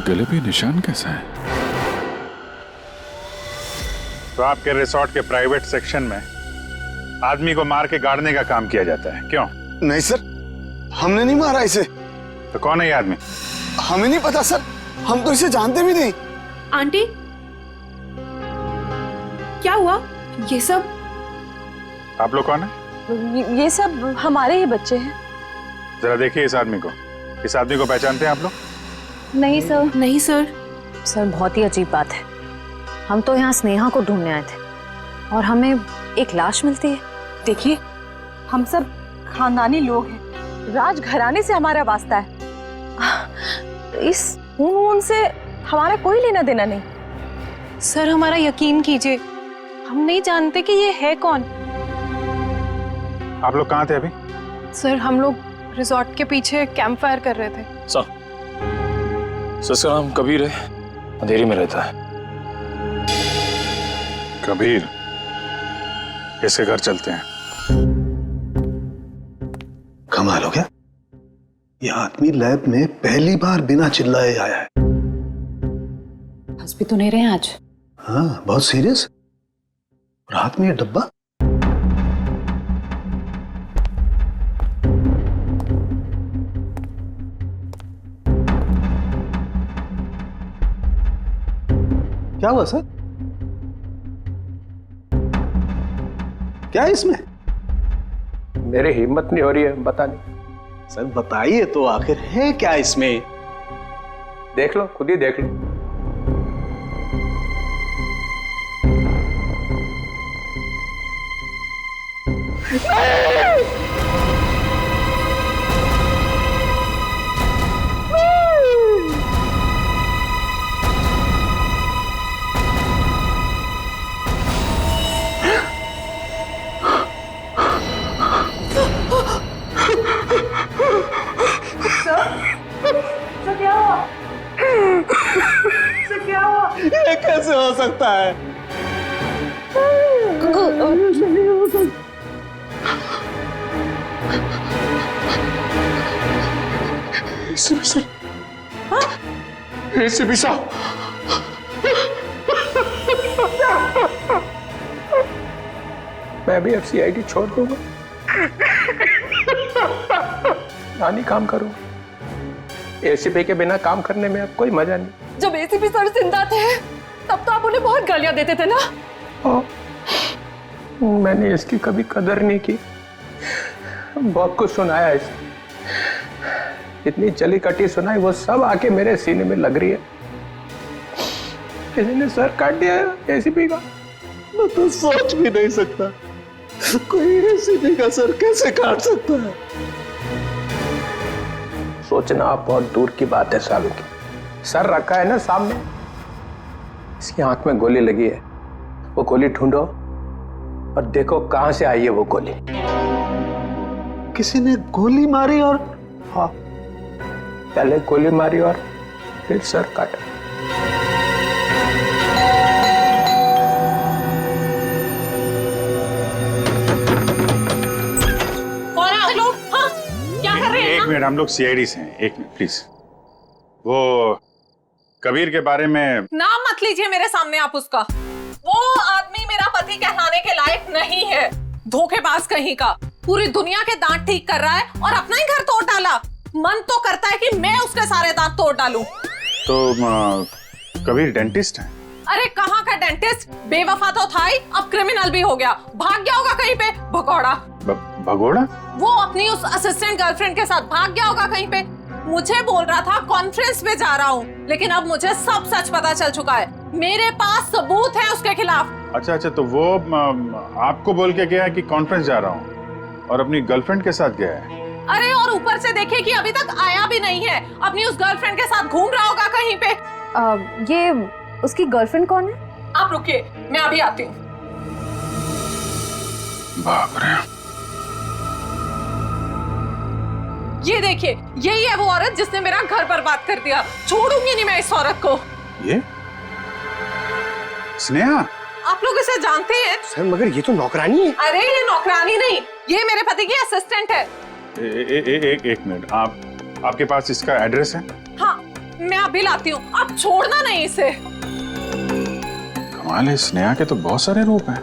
गले पे निशान कैसा है? तो आपके रिसोर्ट के प्राइवेट सेक्शन में आदमी को मार के गाड़ने का काम किया जाता है, क्यों? नहीं सर, हमने नहीं मारा इसे। तो कौन है ये आदमी? हमें नहीं पता सर, हम तो इसे जानते भी नहीं। आंटी, क्या हुआ? ये सब आप लोग कौन है? ये सब हमारे ही बच्चे हैं। जरा देखिए इस आदमी को। इस आदमी को पहचानते हैं आप लोग? नहीं सर। नहीं सर। सर बहुत ही अजीब बात है, हम तो यहाँ स्नेहा को ढूंढने आए थे और हमें एक लाश मिलती है। देखिए, हम सब खानदानी लोग हैं, राजघराने से हमारा वास्ता है। इस खून से हमारा कोई लेना देना नहीं। सर हमारा यकीन कीजिए, हम नहीं जानते कि ये है कौन। आप लोग कहाँ थे अभी? सर हम लोग रिजॉर्ट के पीछे कैंप फायर कर रहे थे। सर इसका नाम कबीर है, अंधेरी में रहता है। कबीर, इसके घर चलते हैं। कमाल हो गया, ये आदमी लैब में पहली बार बिना चिल्लाए आया है। हंस भी तो नहीं रहे हैं आज? हाँ, बहुत सीरियस। और हाथ में ये डब्बा। क्या हुआ सर? क्या है इसमें? मेरी हिम्मत नहीं हो रही है बताने। सर बताइए तो, आखिर है क्या इसमें? देख लो, खुद ही देख लो। ये कैसे हो सकता है? एसीपी साहब, मैं भी अब सीआईडी छोड़ दूंगा, नानी काम करूंगा। एसीपी के बिना काम करने में अब कोई मजा नहीं। जब एसीपी सर जिंदा थे तब तो आप उन्हें बहुत गालियां देते थे ना। मैंने इसकी कभी कदर नहीं की, बहुत कुछ सुनाया इसे, इतनी चली कटी सुनाई, वो सब आके मेरे सीने में लग रही है। किसी ने सर काट दिया एसीपी का। मैं तो सोच भी नहीं सकता, कोई एसीपी का सर कैसे काट सकता है? सोचना बहुत दूर की बात है सालू की। सर रखा है ना सामने, इसकी आंख में गोली लगी है, वो गोली ढूंढो और देखो कहां से आई है वो गोली। किसी ने गोली मारी और? हाँ, पहले गोली मारी और फिर सर काटा। कौन है आप लोग? हाँ? क्या कर रहे हैं? एक मिनट, हम लोग सीआईडी से हैं। एक मिनट प्लीज। वो कबीर के बारे में नाम मत लीजिए मेरे सामने आप उसका। वो आदमी मेरा पति कहलाने के लायक नहीं है, धोखेबाज कहीं का। पूरी दुनिया के दांत ठीक कर रहा है और अपना ही घर तोड़ डाला। मन तो करता है कि मैं उसके सारे दांत तोड़ डालूं। तो कबीर डेंटिस्ट है? अरे कहाँ का डेंटिस्ट, बेवफा तो था ही, अब क्रिमिनल भी हो गया, भाग गया होगा कहीं पे भगौड़ा। भगोड़ा? वो अपनी उस असिस्टेंट गर्लफ्रेंड के साथ भाग गया होगा कहीं पे। मुझे बोल रहा था कॉन्फ्रेंस पे जा रहा हूँ, लेकिन अब मुझे सब सच पता चल चुका है, मेरे पास सबूत है उसके खिलाफ। अच्छा, तो वो आपको बोल के गया कि कॉन्फ्रेंस जा रहा हूँ और अपनी गर्लफ्रेंड के साथ गया है? अरे और ऊपर से देखिए कि अभी तक आया भी नहीं है, अपनी उस गर्लफ्रेंड के साथ घूम रहा होगा कहीं पे। ये उसकी गर्लफ्रेंड कौन है? आप रुकिए, मैं अभी आती हूँ। बाप रे। ये देखिए, यही है वो औरत जिसने मेरा घर बर्बाद कर दिया। छोड़ूंगी नहीं मैं इस औरत को। ये स्नेहा? आप लोग इसे जानते हैं? सर मगर ये तो नौकरानी है। अरे ये नौकरानी नहीं, ये मेरे पति की असिस्टेंट है। एक मिनट, आपके पास इसका एड्रेस है? हाँ, मैं अभी लाती हूँ, आप छोड़ना नहीं इसे। कमाल है, स्नेहा के तो बहुत सारे रूप हैं,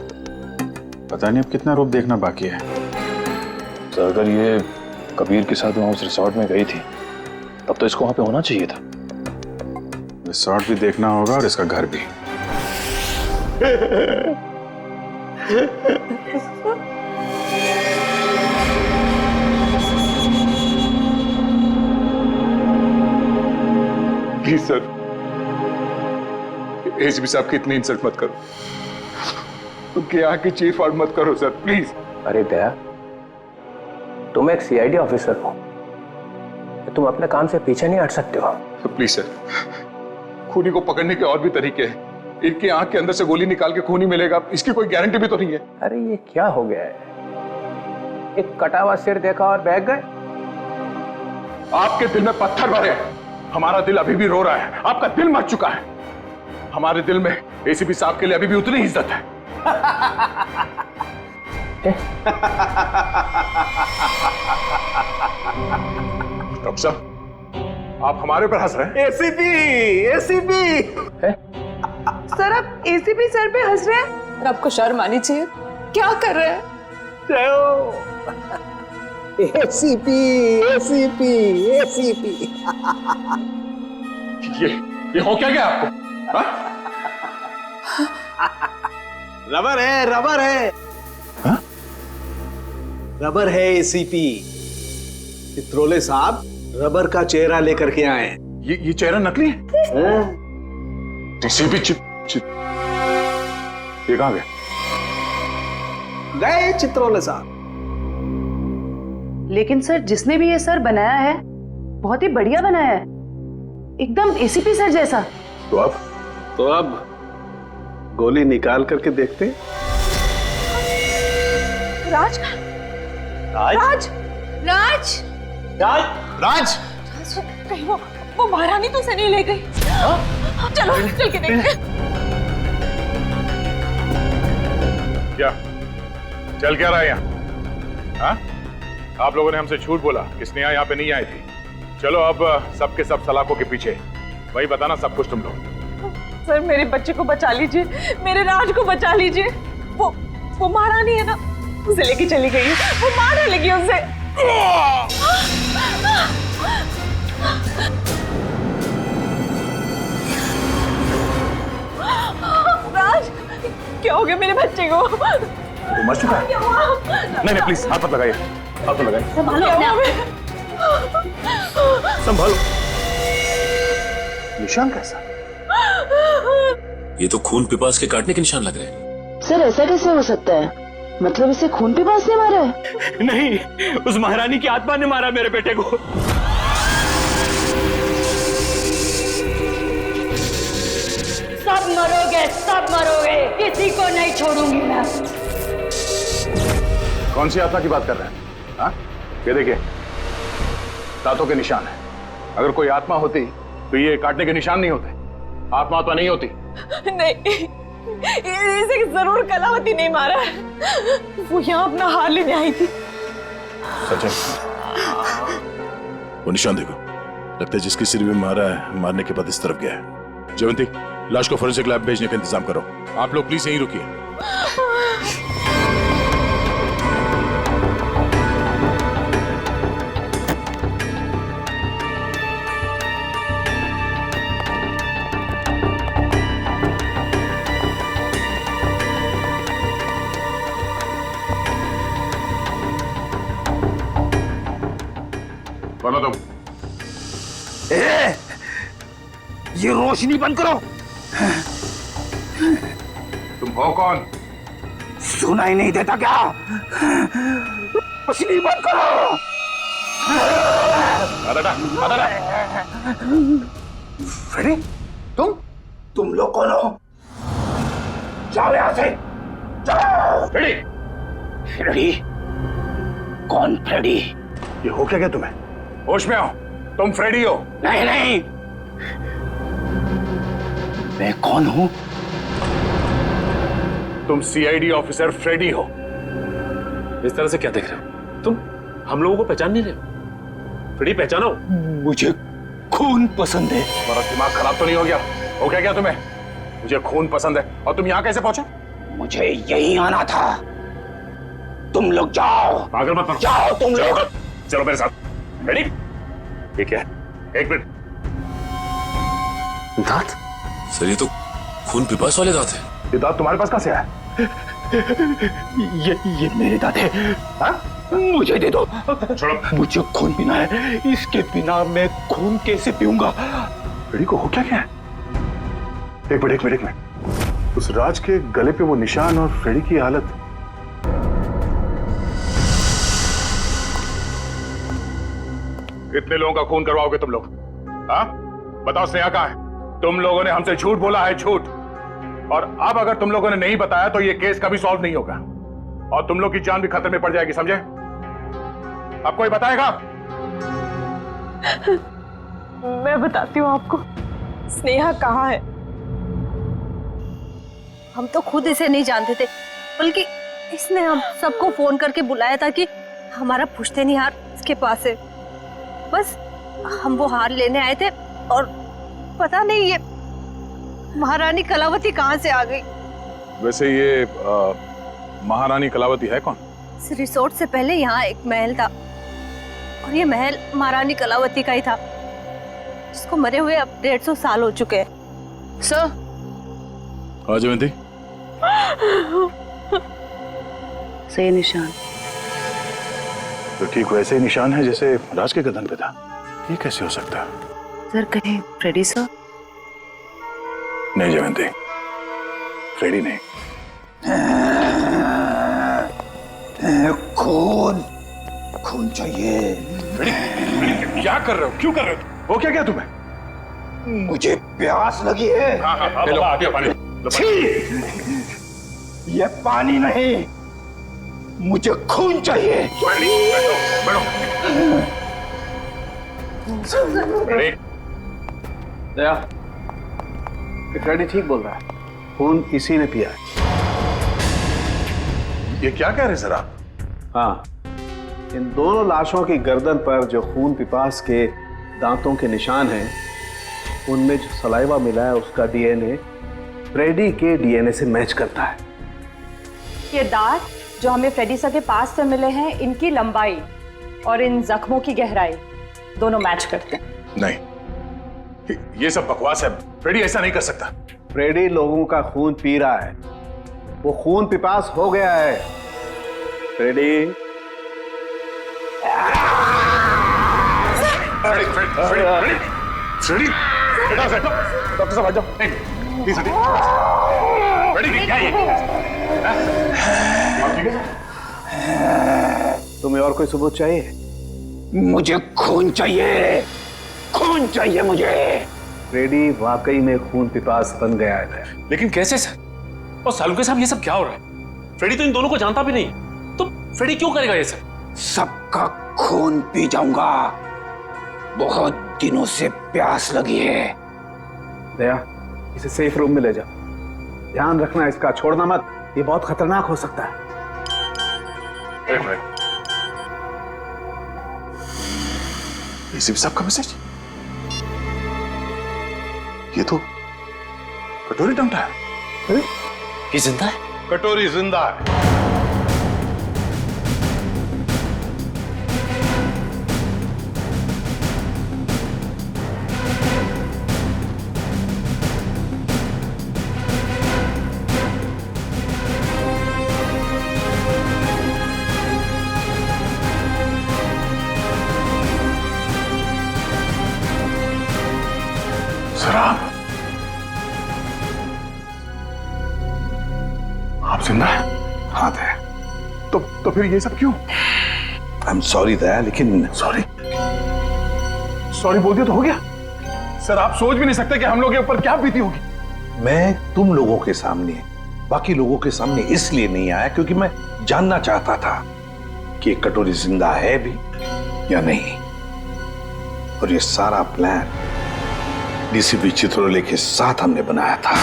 पता नहीं अब कितना रूप देखना बाकी है। सर अगर ये कबीर के साथ वहाँ उस रिसोर्ट में गई थी, तब तो इसको वहाँ पे होना चाहिए था। रिसोर्ट भी देखना होगा और इसका घर भी। प्लीज सर, एसपी साहब की इतनी इंसल्ट मत करो, उनके यहाँ की चीफ आउट मत करो सर, प्लीज। अरे दया, तुम एक सीआईडी ऑफिसर हो, तुम अपने काम से पीछे नहीं हट सकते हो। प्लीज सर, खूनी को पकड़ने के और भी तरीके हैं। इनकी आंख के अंदर से गोली निकाल के खून ही मिलेगा, इसकी कोई गारंटी भी तो नहीं है। अरे ये क्या हो गया है, एक कटा हुआ सिर देखा और बहक गए। आपके दिल में पत्थर भरे हैं, हमारा दिल अभी भी रो रहा है। आपका दिल मर चुका है, हमारे दिल में एसीपी साहब के लिए अभी भी उतनी ही इज्जत है। डॉक्टर साहब, आप हमारे ऊपर हंस रहे हैं? एसीपी सर, आप एसीपी सर पे हंस रहे हैं? और आपको शर्म आनी चाहिए, क्या कर रहे हैं? एसीपी ये हो क्या गया आपको? रबर है हा? रबर है एसीपी। चित्रोले साहब रबर का चेहरा लेकर के आए। ये चेहरा नकली है? एसीपी ये कहां गए चित्रोले साहब। लेकिन सर, जिसने भी ये सर बनाया है बहुत ही बढ़िया बनाया है, एकदम एसीपी सर जैसा। तो अब गोली निकाल करके देखते। राज, राज, राज, राज, राज, कहीं वो महारानी तो से नहीं ले गई? चलो चल के देखते। क्या चल क्या रहा है यहाँ? हाँ? आप लोगों ने हमसे झूठ बोला कि स्नेहा यहाँ पे नहीं आई थी। चलो अब सबके सब सलाखों के पीछे, वही बताना सब कुछ तुम लोग। सर मेरे बच्चे को बचा लीजिए, मेरे राज को बचा लीजिए। वो महारानी है ना, उसे लेके चली गई है, वो मारने लगी उसे। राज, क्या हो गया मेरे बच्चे को? वो मर चुका है? नहीं प्लीज हाथ मत लगाइए, हाथ मत लगाइए। संभालो अपने आप। संभालो। निशान कैसा? ये तो खून पिपास के काटने के निशान लग रहे हैं। सर ऐसा कैसे हो सकता है? मतलब इसे खून पे पास ने मारा है? नहीं, उस महारानी की आत्मा ने मारा मेरे बेटे को। सब मरोगे, सब मरोगे, किसी को नहीं छोड़ूंगी मैं। कौन सी आत्मा की बात कर रहे हैं? हाँ? ये देखिए, दांतों के निशान है। अगर कोई आत्मा होती तो ये काटने के निशान नहीं होते। आत्मा तो नहीं होती। नहीं, इसे जरूर कलावती नहीं मारा है, वो यहाँ अपना हार लेने आई थी। सच है? वो निशान देखो, लगता है जिसकी सिर में मारा है, मारने के बाद इस तरफ गया है। जयवंती, लाश को फोरेंसिक लैब भेजने का इंतजाम करो। आप लोग प्लीज यहीं रुकिए। बोलो तुम। ये रोशनी बंद करो। तुम हो कौन? सुनाई नहीं देता क्या? रोशनी बंद करो। फ्रेडी, तुम लोग कौन हो? जाओ यहां से, जाओ। फ्रेडी, फ्रेडी, कौन फ्रेडी? ये हो क्या तुम्हें? होश में आओ, तुम फ्रेडी हो? नहीं नहीं, मैं कौन हूं? तुम सीआईडी ऑफिसर फ्रेडी हो। इस तरह से क्या देख रहे हो तुम? हम लोगों को पहचान नहीं रहे हो? फ्रेडी पहचानो। मुझे खून पसंद है। तुम्हारा दिमाग खराब तो नहीं हो गया? हो क्या तुम्हें? मुझे खून पसंद है। और तुम यहाँ कैसे पहुंचे? मुझे यही आना था। तुम लोग जाओ। पागल मत बनो। जाओ तुम लोग। चलो मेरे साथ। रेडी? ये क्या है? एक मिनट। दांत? सर ये तो खून पिपास वाले दांत है। ये दांत तुम्हारे पास कहां से आया? ये मेरे दांत है। हाँ? मुझे दे दो। छोड़ो। मुझे खून पीना है। इसके बिना मैं खून कैसे पीऊंगा? रेडी को हो क्या है? एक मिनट। उस राज के गले पे वो निशान और फ्रेडी की हालत। कितने लोगों का खून करवाओगे तुम लोग? हाँ? बताओ स्नेहा कहाँ है? तुम लोगों ने हमसे झूठ बोला है, झूठ। और अब अगर तुम लोगों ने नहीं बताया तो ये केस कभी सॉल्व नहीं होगा और तुम लोग की जान भी खतरे में पड़ जाएगी, समझे? अब कोई बताएगा? मैं बताती हूँ आपको। स्नेहा कहाँ है? हम तो खुद इसे नहीं जानते थे, बल्कि इसने हम सबको फोन करके बुलाया था कि हमारा पुश्तैनी हार इसके पास है। बस हम वो हार लेने आए थे और पता नहीं ये महारानी कलावती कहाँ से आ गई। वैसे ये महारानी कलावती है कौन? इस रिसोर्ट से पहले यहाँ एक महल था और ये महल महारानी कलावती का ही था, जिसको मरे हुए अब 150 साल हो चुके हैं। सर। हाँ जयंती। सही निशान तो ठीक वैसे ही निशान है जैसे राज के गर्दन पे था। ये कैसे हो सकता है? सर कहीं फ्रेडी सर? नहीं जयंती, फ्रेडी नहीं। खून चाहिए। क्या कर रहे हो? क्यों कर रहे हो? हो क्या तुम्हें? मुझे प्यास लगी है। हाँ, लो, आ गया पानी। छी! ये पानी नहीं, मुझे खून चाहिए। बैठो। दया, फ्रेडी ठीक बोल रहा है, खून इसी ने पिया है। ये क्या कह रहे सर आप? हाँ, इन दोनों लाशों की गर्दन पर जो खून पिपास के दांतों के निशान हैं, उनमें जो सलाइवा मिला है उसका डीएनए फ्रेडी के डीएनए से मैच करता है। ये दांत जो हमें फ्रेडी सर के पास से मिले हैं, इनकी लंबाई और इन जख्मों की गहराई दोनों मैच करते हैं। नहीं, ये सब बकवास है। फ्रेडी ऐसा नहीं कर सकता। फ्रेडी लोगों का खून पी रहा है, वो खून पिपास हो गया है। फ्रेडी डॉक्टर साहब आ जाओ। क्या है? तुम्हें और कोई सबूत चाहिए? मुझे खून चाहिए, खून चाहिए मुझे। फ्रेडी वाकई में खून पिपास बन गया है। लेकिन कैसे सर? और सालुके साहब ये सब क्या हो रहा है? फ्रेडी तो इन दोनों को जानता भी नहीं, तो फ्रेडी क्यों करेगा ये सब? सबका खून पी जाऊंगा। बहुत दिनों से प्यास लगी है। दया, इसे सेफ रूम में ले जाओ। ध्यान रखना इसका, छोड़ना मत, ये बहुत खतरनाक हो सकता है। एक मिनट। एसीपी साहब का मैसेज? ये तो कटोरी टंगटा है। ये जिंदा है? कटोरी जिंदा है। सर आप जिंदा हैं? हाँ दया। तो फिर ये सब क्यों? आई एम सॉरी दया, लेकिन सॉरी बोल दिया तो हो गया। सर आप सोच भी नहीं सकते कि हम लोग के ऊपर क्या बीती होगी। मैं तुम लोगों के सामने, बाकी लोगों के सामने इसलिए नहीं आया क्योंकि मैं जानना चाहता था कि ये कटोरी जिंदा है भी या नहीं। और ये सारा प्लान डीसीपी चित्रोले के साथ हमने बनाया था।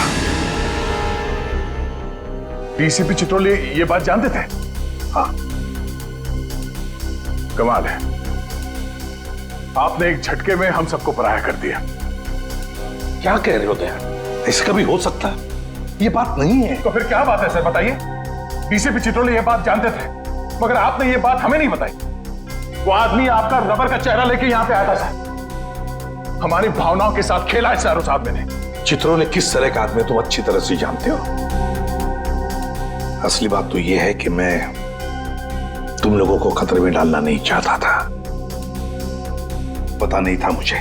डीसीपी चित्रोले ये बात जानते थे? हाँ। कमाल है, आपने एक झटके में हम सबको पराया कर दिया। क्या कह रहे हो दया? ऐसा कभी हो सकता है? ये बात नहीं है। तो फिर क्या बात है सर, बताइए। डीसीपी चित्रोले ये बात जानते थे, मगर आपने ये बात हमें नहीं बताई। वो आदमी आपका रबर का चेहरा लेके यहां पे आया था सर। हमारी भावनाओं के साथ खेला है सर उस आदमी ने। चित्रोले किस तरह का आदमी तुम अच्छी तरह से जानते हो। असली बात तो यह है कि मैं तुम लोगों को खतरे में डालना नहीं चाहता था। पता नहीं था मुझे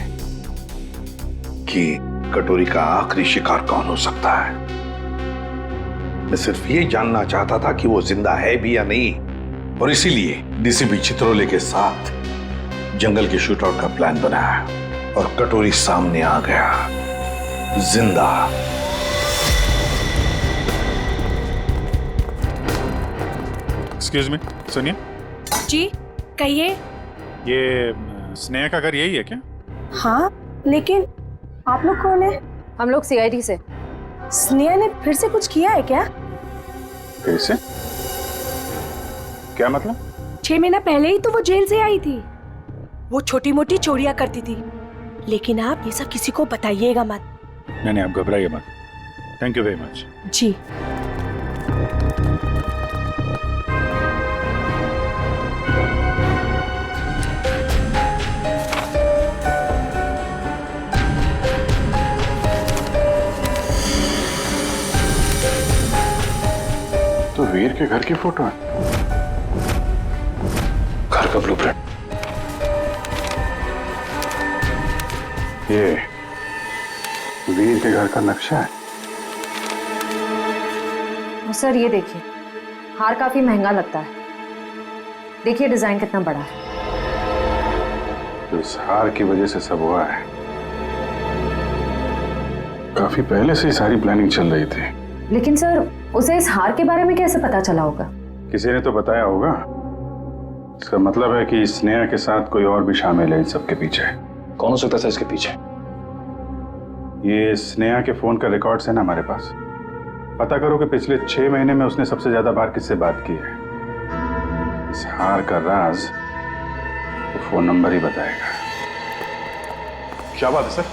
कि कटोरी का आखिरी शिकार कौन हो सकता है। मैं सिर्फ ये जानना चाहता था कि वो जिंदा है भी या नहीं, और इसीलिए डीसीपी चित्रोले के साथ जंगल के शूटआउट का प्लान बनाया और कटोरी सामने आ गया जिंदा। एक्सक्यूज मी, सुनिए। जी कहिए। ये स्नेहा का घर यही है क्या? हाँ, लेकिन आप लोग कौन है? हम लोग सीआईडी से। स्नेहा ने फिर से कुछ किया है क्या? फिर से? क्या मतलब? 6 महीना पहले ही तो वो जेल से आई थी। वो छोटी मोटी चोरियां करती थी, लेकिन आप ये सब किसी को बताइएगा मत। नहीं, आप घबराइए मत। Thank you very much. जी। तो वीर के घर की फोटो है। घर का ब्लूप्रिंट। ये वीर के घर का नक्शा है। सर ये देखिए, हार काफी महंगा लगता है। देखिए डिजाइन कितना बड़ा है। तो इस हार की वजह से सब हुआ है। काफी पहले से ही सारी प्लानिंग चल रही थी। लेकिन सर उसे इस हार के बारे में कैसे पता चला होगा? किसी ने तो बताया होगा। इसका मतलब है कि स्नेहा के साथ कोई और भी शामिल है इन सबके पीछे। कौन हो सकता है इसके पीछे? ये स्नेहा के फोन का रिकॉर्ड्स है ना हमारे पास। पता करो कि पिछले 6 महीने में उसने सबसे ज्यादा बार किससे बात की है। इस हार का राज तो फोन नंबर ही बताएगा। क्या बात है सर,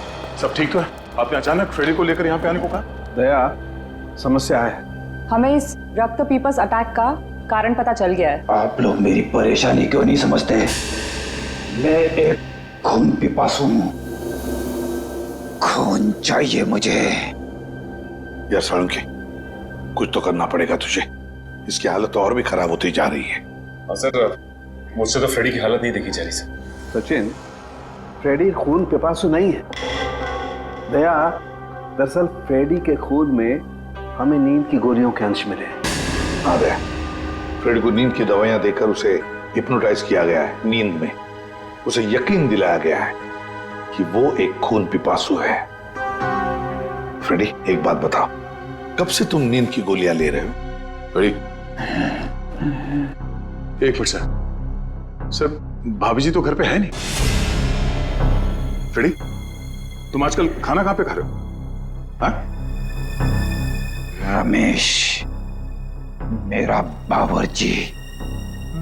सब ठीक तो है? आपने अचानक फ्रेडी को लेकर यहाँ पे आने को कहा? दया, समस्या है। हमें इस रक्त पीपस अटैक का कारण पता चल गया है। आप लोग मेरी परेशानी क्यों नहीं समझते? मैं एक खून पिपासु हूं। खून चाहिए मुझे। यार साळुंखे, कुछ तो करना पड़ेगा तुझे। इसकी हालत तो और भी खराब होती जा रही है। सर मुझसे तो फ्रेडी की हालत नहीं देखी जा रही सर। सचिन, फ्रेडी खून पिपासु नहीं है। दया, दरअसल फ्रेडी के खून में हमें नींद की गोलियों के अंश मिले। हाँ दया, फ्रेडी को नींद की दवाइयां देकर उसे हिप्नोटाइज किया गया है। नींद में उसे यकीन दिलाया गया है कि वो एक खून पिपासु है। फ्रेडी, एक बात बताओ, कब से तुम नींद की गोलियां ले रहे हो? फ्रेडी, एक मिनट सर। सर भाभी जी तो घर पे है नहीं। फ्रेडी, तुम आजकल खाना कहां पे खा रहे हो? हाँ? रमेश, मेरा बावर्ची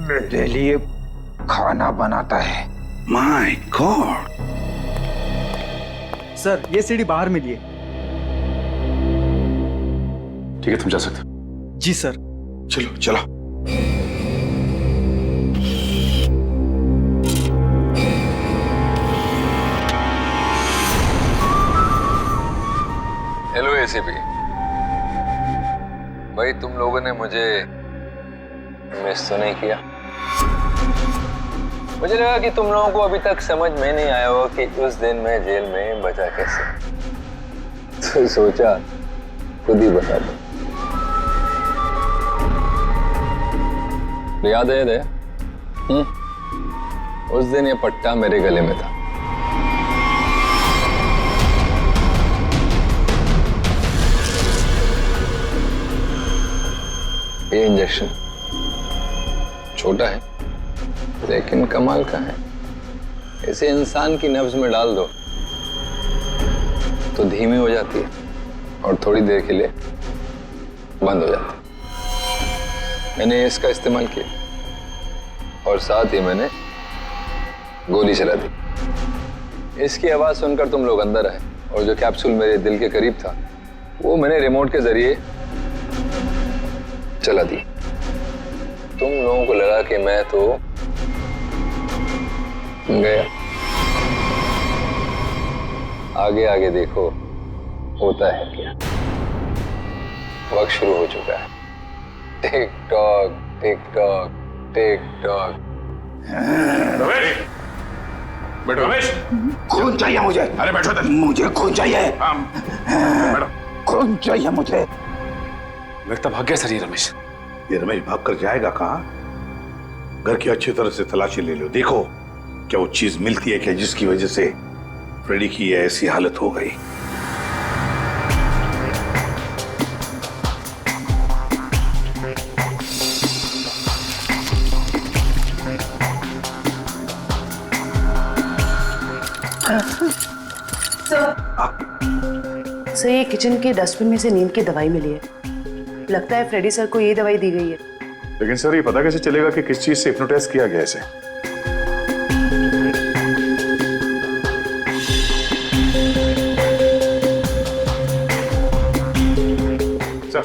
मेरे लिए खाना बनाता है। My God. सर ये सीढ़ी बाहर मिलिए। ठीक है, तुम जा सकते हो। जी सर। चलो चलो। हेलो एसीपी भाई, तुम लोगों ने मुझे मिस तो नहीं किया? मुझे लगा कि तुम लोगों को अभी तक समझ में नहीं आया होगा कि उस दिन मैं जेल में बचा कैसे। तो सोचा खुद ही बता दो। याद है उस दिन ये पट्टा मेरे गले में था। ये इंजेक्शन छोटा है लेकिन कमाल का है। इसे इंसान की नब्ज में डाल दो तो धीमी हो जाती है और थोड़ी देर के लिए बंद हो जाती है। मैंने इसका इस्तेमाल किया और साथ ही मैंने गोली चला दी। इसकी आवाज सुनकर तुम लोग अंदर आए और जो कैप्सूल मेरे दिल के करीब था वो मैंने रिमोट के जरिए चला दी। तुम लोगों को लगा कि मैं तो गया। आगे आगे देखो होता है क्या। वक्त शुरू हो चुका है। Tick tock tick tock tick tock. बैठो रमेश। खून चाहिए मुझे। अरे बैठो तक। मुझे खून चाहिए। बैठो। खून चाहिए मुझे। लगता भाग गया सर ये रमेश। ये रमेश भाग कर जाएगा कहाँ? घर की अच्छी तरह से तलाशी ले लो, देखो क्या वो चीज मिलती है क्या जिसकी वजह से फ्रेडी की ऐसी हालत हो गई। सर ये किचन के डस्टबिन में से नींद की दवाई मिली है। लगता है फ्रेडी सर को ये दवाई दी गई है। लेकिन सर ये पता कैसे चलेगा कि किस चीज से हिप्नोटाइज किया गया इसे? सर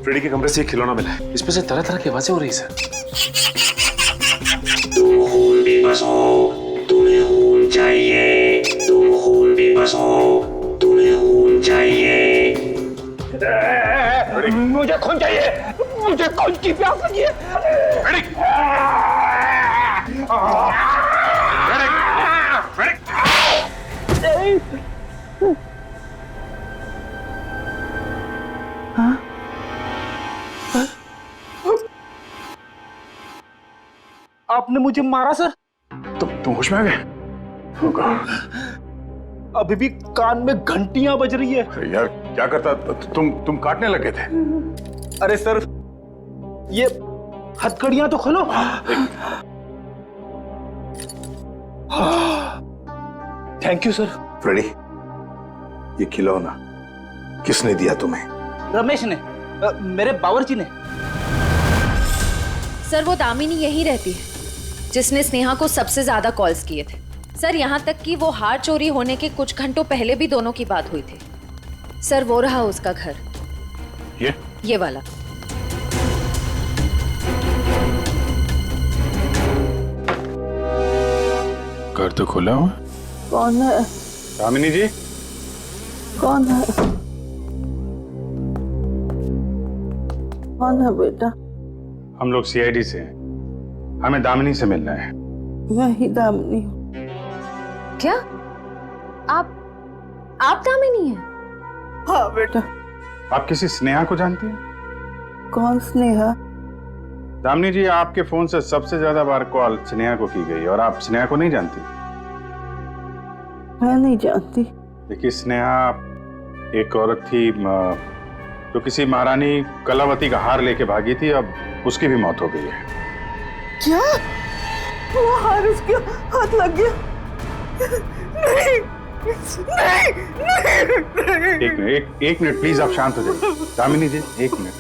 फ्रेडी के कमरे से एक खिलौना मिला है। इसमें से तरह तरह की आवाजें हो रही है सर। तुम खून बेबस हो, तुम्हें खून चाहिए। तुम खून बेबस हो, तुम्हें खून चाहिए। मुझे खून चाहिए। मुझे खून की प्यास लगी है। आपने मुझे मारा सर? तुम होश में आ गए? अभी भी कान में घंटियां बज रही है। अरे यार क्या करता? तुम काटने लगे थे। अरे सर ये हथकड़ियां तो खोलो। Thank you sir. फ्रेडी ये खिलौना किसने दिया तुम्हें? रमेश ने, मेरे बावर्ची ने। सर वो दामिनी यही रहती है जिसने स्नेहा को सबसे ज्यादा कॉल्स किए थे। सर यहाँ तक कि वो हार चोरी होने के कुछ घंटों पहले भी दोनों की बात हुई थी। सर वो रहा उसका घर। ये वाला। घर तो खुला हुआ। कौन है? दामिनी जी। कौन है? कौन है बेटा? हम लोग सीआईडी से हैं। हमें दामिनी से मिलना है। यही दामिनी हूँ। क्या आप दामिनी हैं? हाँ बेटा। आप किसी स्नेहा को जानती हैं? कौन स्नेहा? दामिनी जी आपके फोन से सबसे ज्यादा बार कॉल स्नेहा को की गई और आप स्नेहा को नहीं जानती? मैं नहीं जानती। देखिए स्नेहा एक औरत थी जो किसी महारानी कलावती का हार लेके भागी थी। अब उसकी भी मौत हो गई है। क्या? वो हार उसके हाथ लग गया? नहीं, नहीं, एक मिनट प्लीज आप शांत हो जाइए। दामिनी जी एक मिनट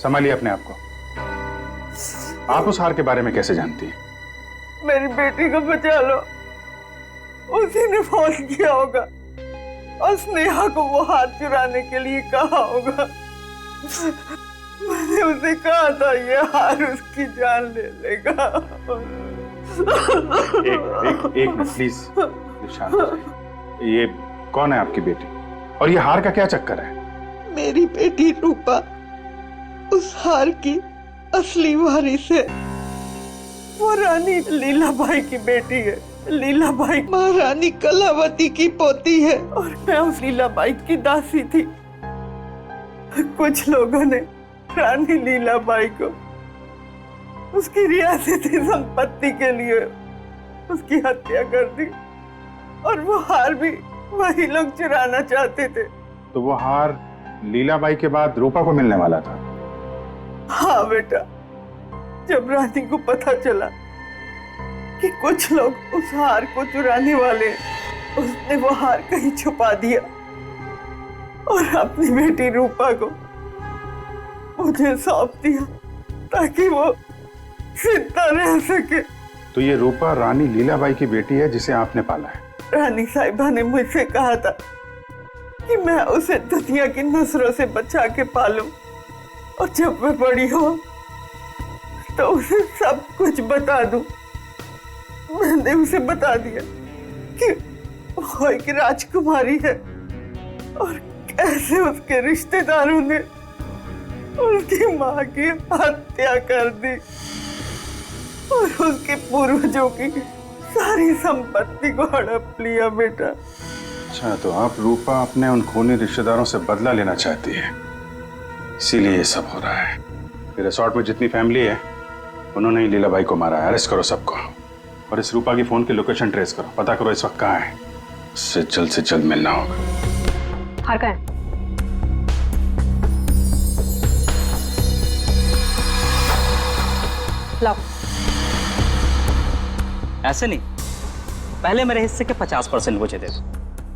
संभालिए अपने आप को। आप उस हार के बारे में कैसे जानती हैं? मेरी बेटी को बचा लो। उसी ने फोन किया होगा और स्नेहा को वो हाथ चुराने के लिए कहा होगा। मैंने उसे कहा था ये हार उसकी जान ले लेगा। एक मिनट प्लीज शांत हो जाइए। ये कौन है आपकी बेटी और ये हार का क्या चक्कर है? मेरी बेटी रूपा उस हार की असली वारिस है। वो रानी लीलाबाई की बेटी है। लीलाबाई महारानी कलावती की पोती है और मैं उस लीलाबाई की दासी थी। कुछ लोगों ने रानी लीलाबाई को उसकी रियासती संपत्ति के लिए उसकी हत्या कर दी और वो हार भी वही लोग चुराना चाहते थे। तो वो हार लीलाबाई के बाद रूपा को मिलने वाला था? हाँ बेटा, जब रानी को पता चला कि कुछ लोग उस हार को चुराने वाले, उसने वो हार कहीं छुपा दिया और अपनी बेटी रूपा को मुझे सौंप दिया ताकि वो जिंदा रह सके। तो ये रूपा रानी लीलाबाई की बेटी है जिसे आपने पाला है? रानी साहिबा ने मुझसे कहा था कि मैं उसे दुनिया की नजरों से बचा के पालूं और जब मैं बड़ी हो तो उसे सब कुछ बता दूं। मैंने उसे बता दिया कि वो एक राजकुमारी है और कैसे उसके रिश्तेदारों ने उसकी माँ की हत्या कर दी और उसके पूर्वजों की सारी संपत्ति को हड़प लिया। बेटा अच्छा, तो आप रूपा अपने उन खूनी रिश्तेदारों से बदला लेना चाहती है, इसीलिए ये सब हो रहा है। रिसोर्ट में जितनी फैमिली है उन्होंने ही लीलाबाई को मारा है। अरेस्ट करो सबको और इस रूपा की फोन की लोकेशन ट्रेस करो, पता करो इस वक्त कहाँ है। उससे जल्द मिलना होगा। हार कहाँ है? लाओ। ऐसे नहीं, पहले मेरे हिस्से के 50% मुझे दे दो।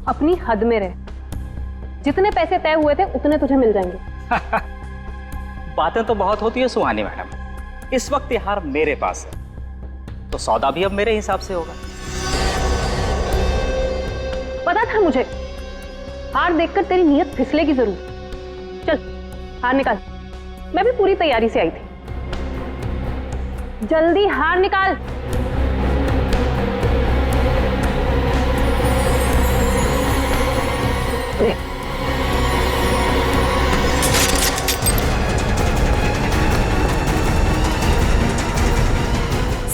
अपनी हद में रह, जितने पैसे तय हुए थे उतने तुझे मिल जाएंगे। बातें तो बहुत होती है सुहानी मैडम, इस वक्त ये हार मेरे पास है तो सौदा भी अब मेरे हिसाब से होगा। पता था मुझे, हार देखकर तेरी नीयत फिसलेगी जरूर। चल हार निकाल, मैं भी पूरी तैयारी से आई थी। जल्दी हार निकाल।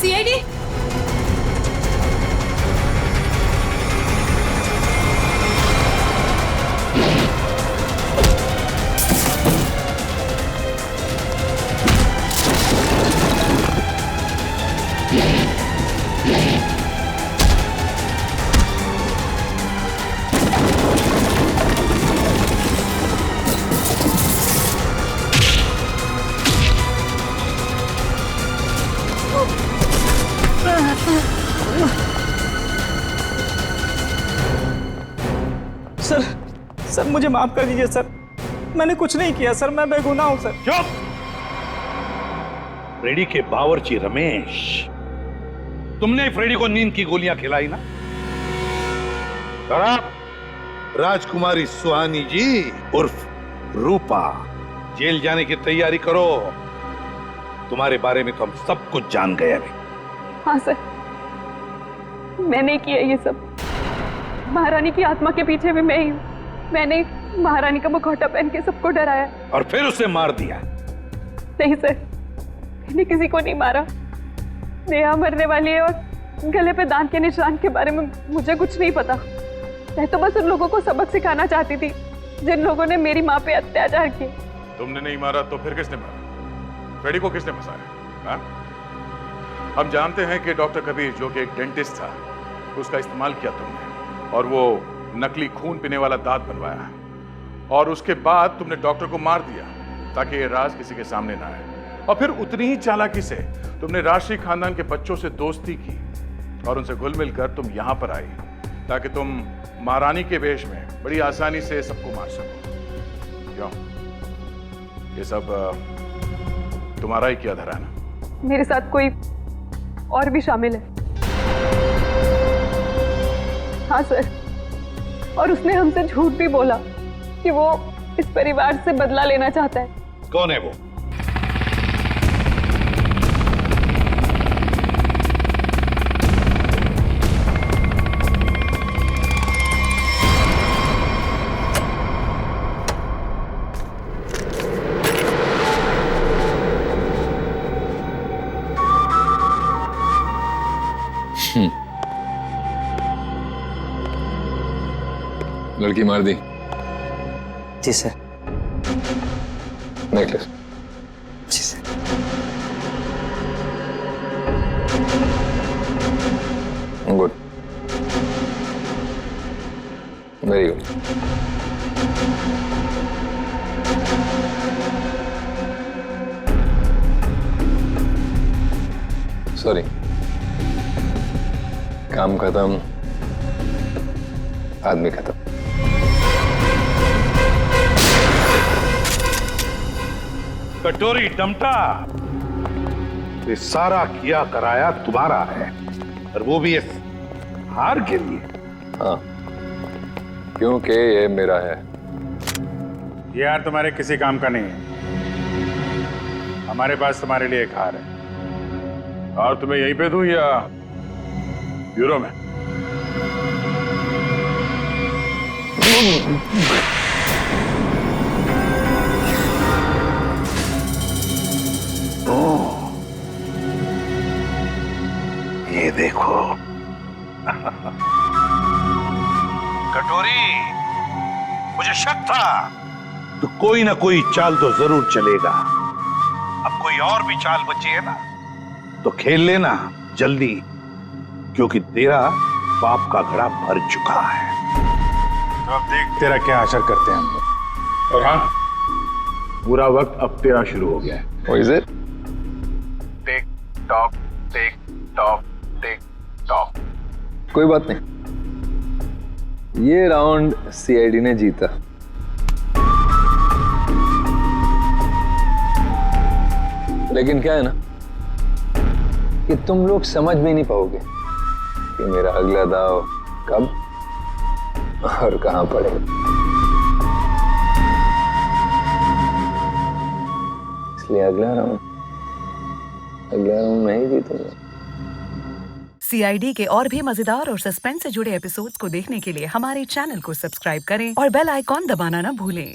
सीआईडी सर मुझे माफ कर दीजिए सर, मैंने कुछ नहीं किया सर, मैं बेगुनाह हूं सर। चुप! फ्रेडी के बावर्ची रमेश, तुमने फ्रेडी को नींद की गोलियां खिलाई ना? राजकुमारी सुहानी जी उर्फ रूपा, जेल जाने की तैयारी करो। तुम्हारे बारे में तो हम सब कुछ जान गए अभी। हाँ सर, मैंने किया ये सब। महारानी की आत्मा के पीछे भी मैं ही हूँ। मैंने महारानी का मुखौटा पहन के सबको डराया और फिर उसे मार दिया। नहीं सर, मैंने किसी को नहीं मारा। नेहा मरने वाली है और गले पे दांत के निशान के बारे में मुझे कुछ नहीं पता। मैं तो बस उन लोगों को सबक सिखाना चाहती थी जिन लोगों ने मेरी माँ पे अत्याचार किए। तुमने नहीं मारा तो फिर किसने मारा? फ्रेडी को किसने फंसाया? हम जानते हैं कि डॉक्टर कबीर, जो कि एक डेंटिस्ट था, उसका इस्तेमाल किया तुमने और वो नकली खून पीने वाला दांत बनवाया और उसके बाद तुमने डॉक्टर को मार दिया ताकि ये राज किसी के सामने ना आए। और फिर उतनी ही चालाकी से तुमने राष्ट्रीय खानदान के बच्चों से दोस्ती की और उनसे घुल मिलकर तुम यहां पर आई ताकि तुम महारानी के वेश में बड़ी आसानी से सबको मार सको। क्यों? ये सब तुम्हारा ही किया धरा है ना? मेरे साथ कोई और भी शामिल है। हाँ सर, और उसने हमसे झूठ भी बोला कि वो इस परिवार से बदला लेना चाहता है। कौन है वो? लड़की मार दी? जी सर। नेकलेस? जी sir. Good, very good. Sorry, काम खत्म, आदमी खत्म। कटोरी डमटा, ये सारा किया कराया तुम्हारा है, और वो भी इस हार के लिए। हाँ, क्योंकि ये मेरा है। ये हार तुम्हारे किसी काम का नहीं है। हमारे पास तुम्हारे लिए एक हार है। और तुम्हें यहीं पे दूं या ब्यूरो में? ये देखो कटोरी, मुझे शक था तो कोई ना कोई चाल तो जरूर चलेगा। अब कोई और भी चाल बची है ना तो खेल लेना जल्दी, क्योंकि तेरा पाप का घड़ा भर चुका है। तो अब देख तेरा क्या असर करते हैं हम लोग। और हाँ, पूरा वक्त अब तेरा शुरू हो गया है। What is it? Tick tock, tick tock, tick tock. कोई बात नहीं, ये राउंड सीआईडी ने जीता। लेकिन क्या है ना कि तुम लोग समझ भी नहीं पाओगे कि मेरा अगला दाव कब और कहां पड़ेगा। इसलिए अगला राउंड मैं ही जीतूंगा। सीआईडी के और भी मजेदार और सस्पेंस से जुड़े एपिसोड्स को देखने के लिए हमारे चैनल को सब्सक्राइब करें और बेल आइकॉन दबाना ना भूलें।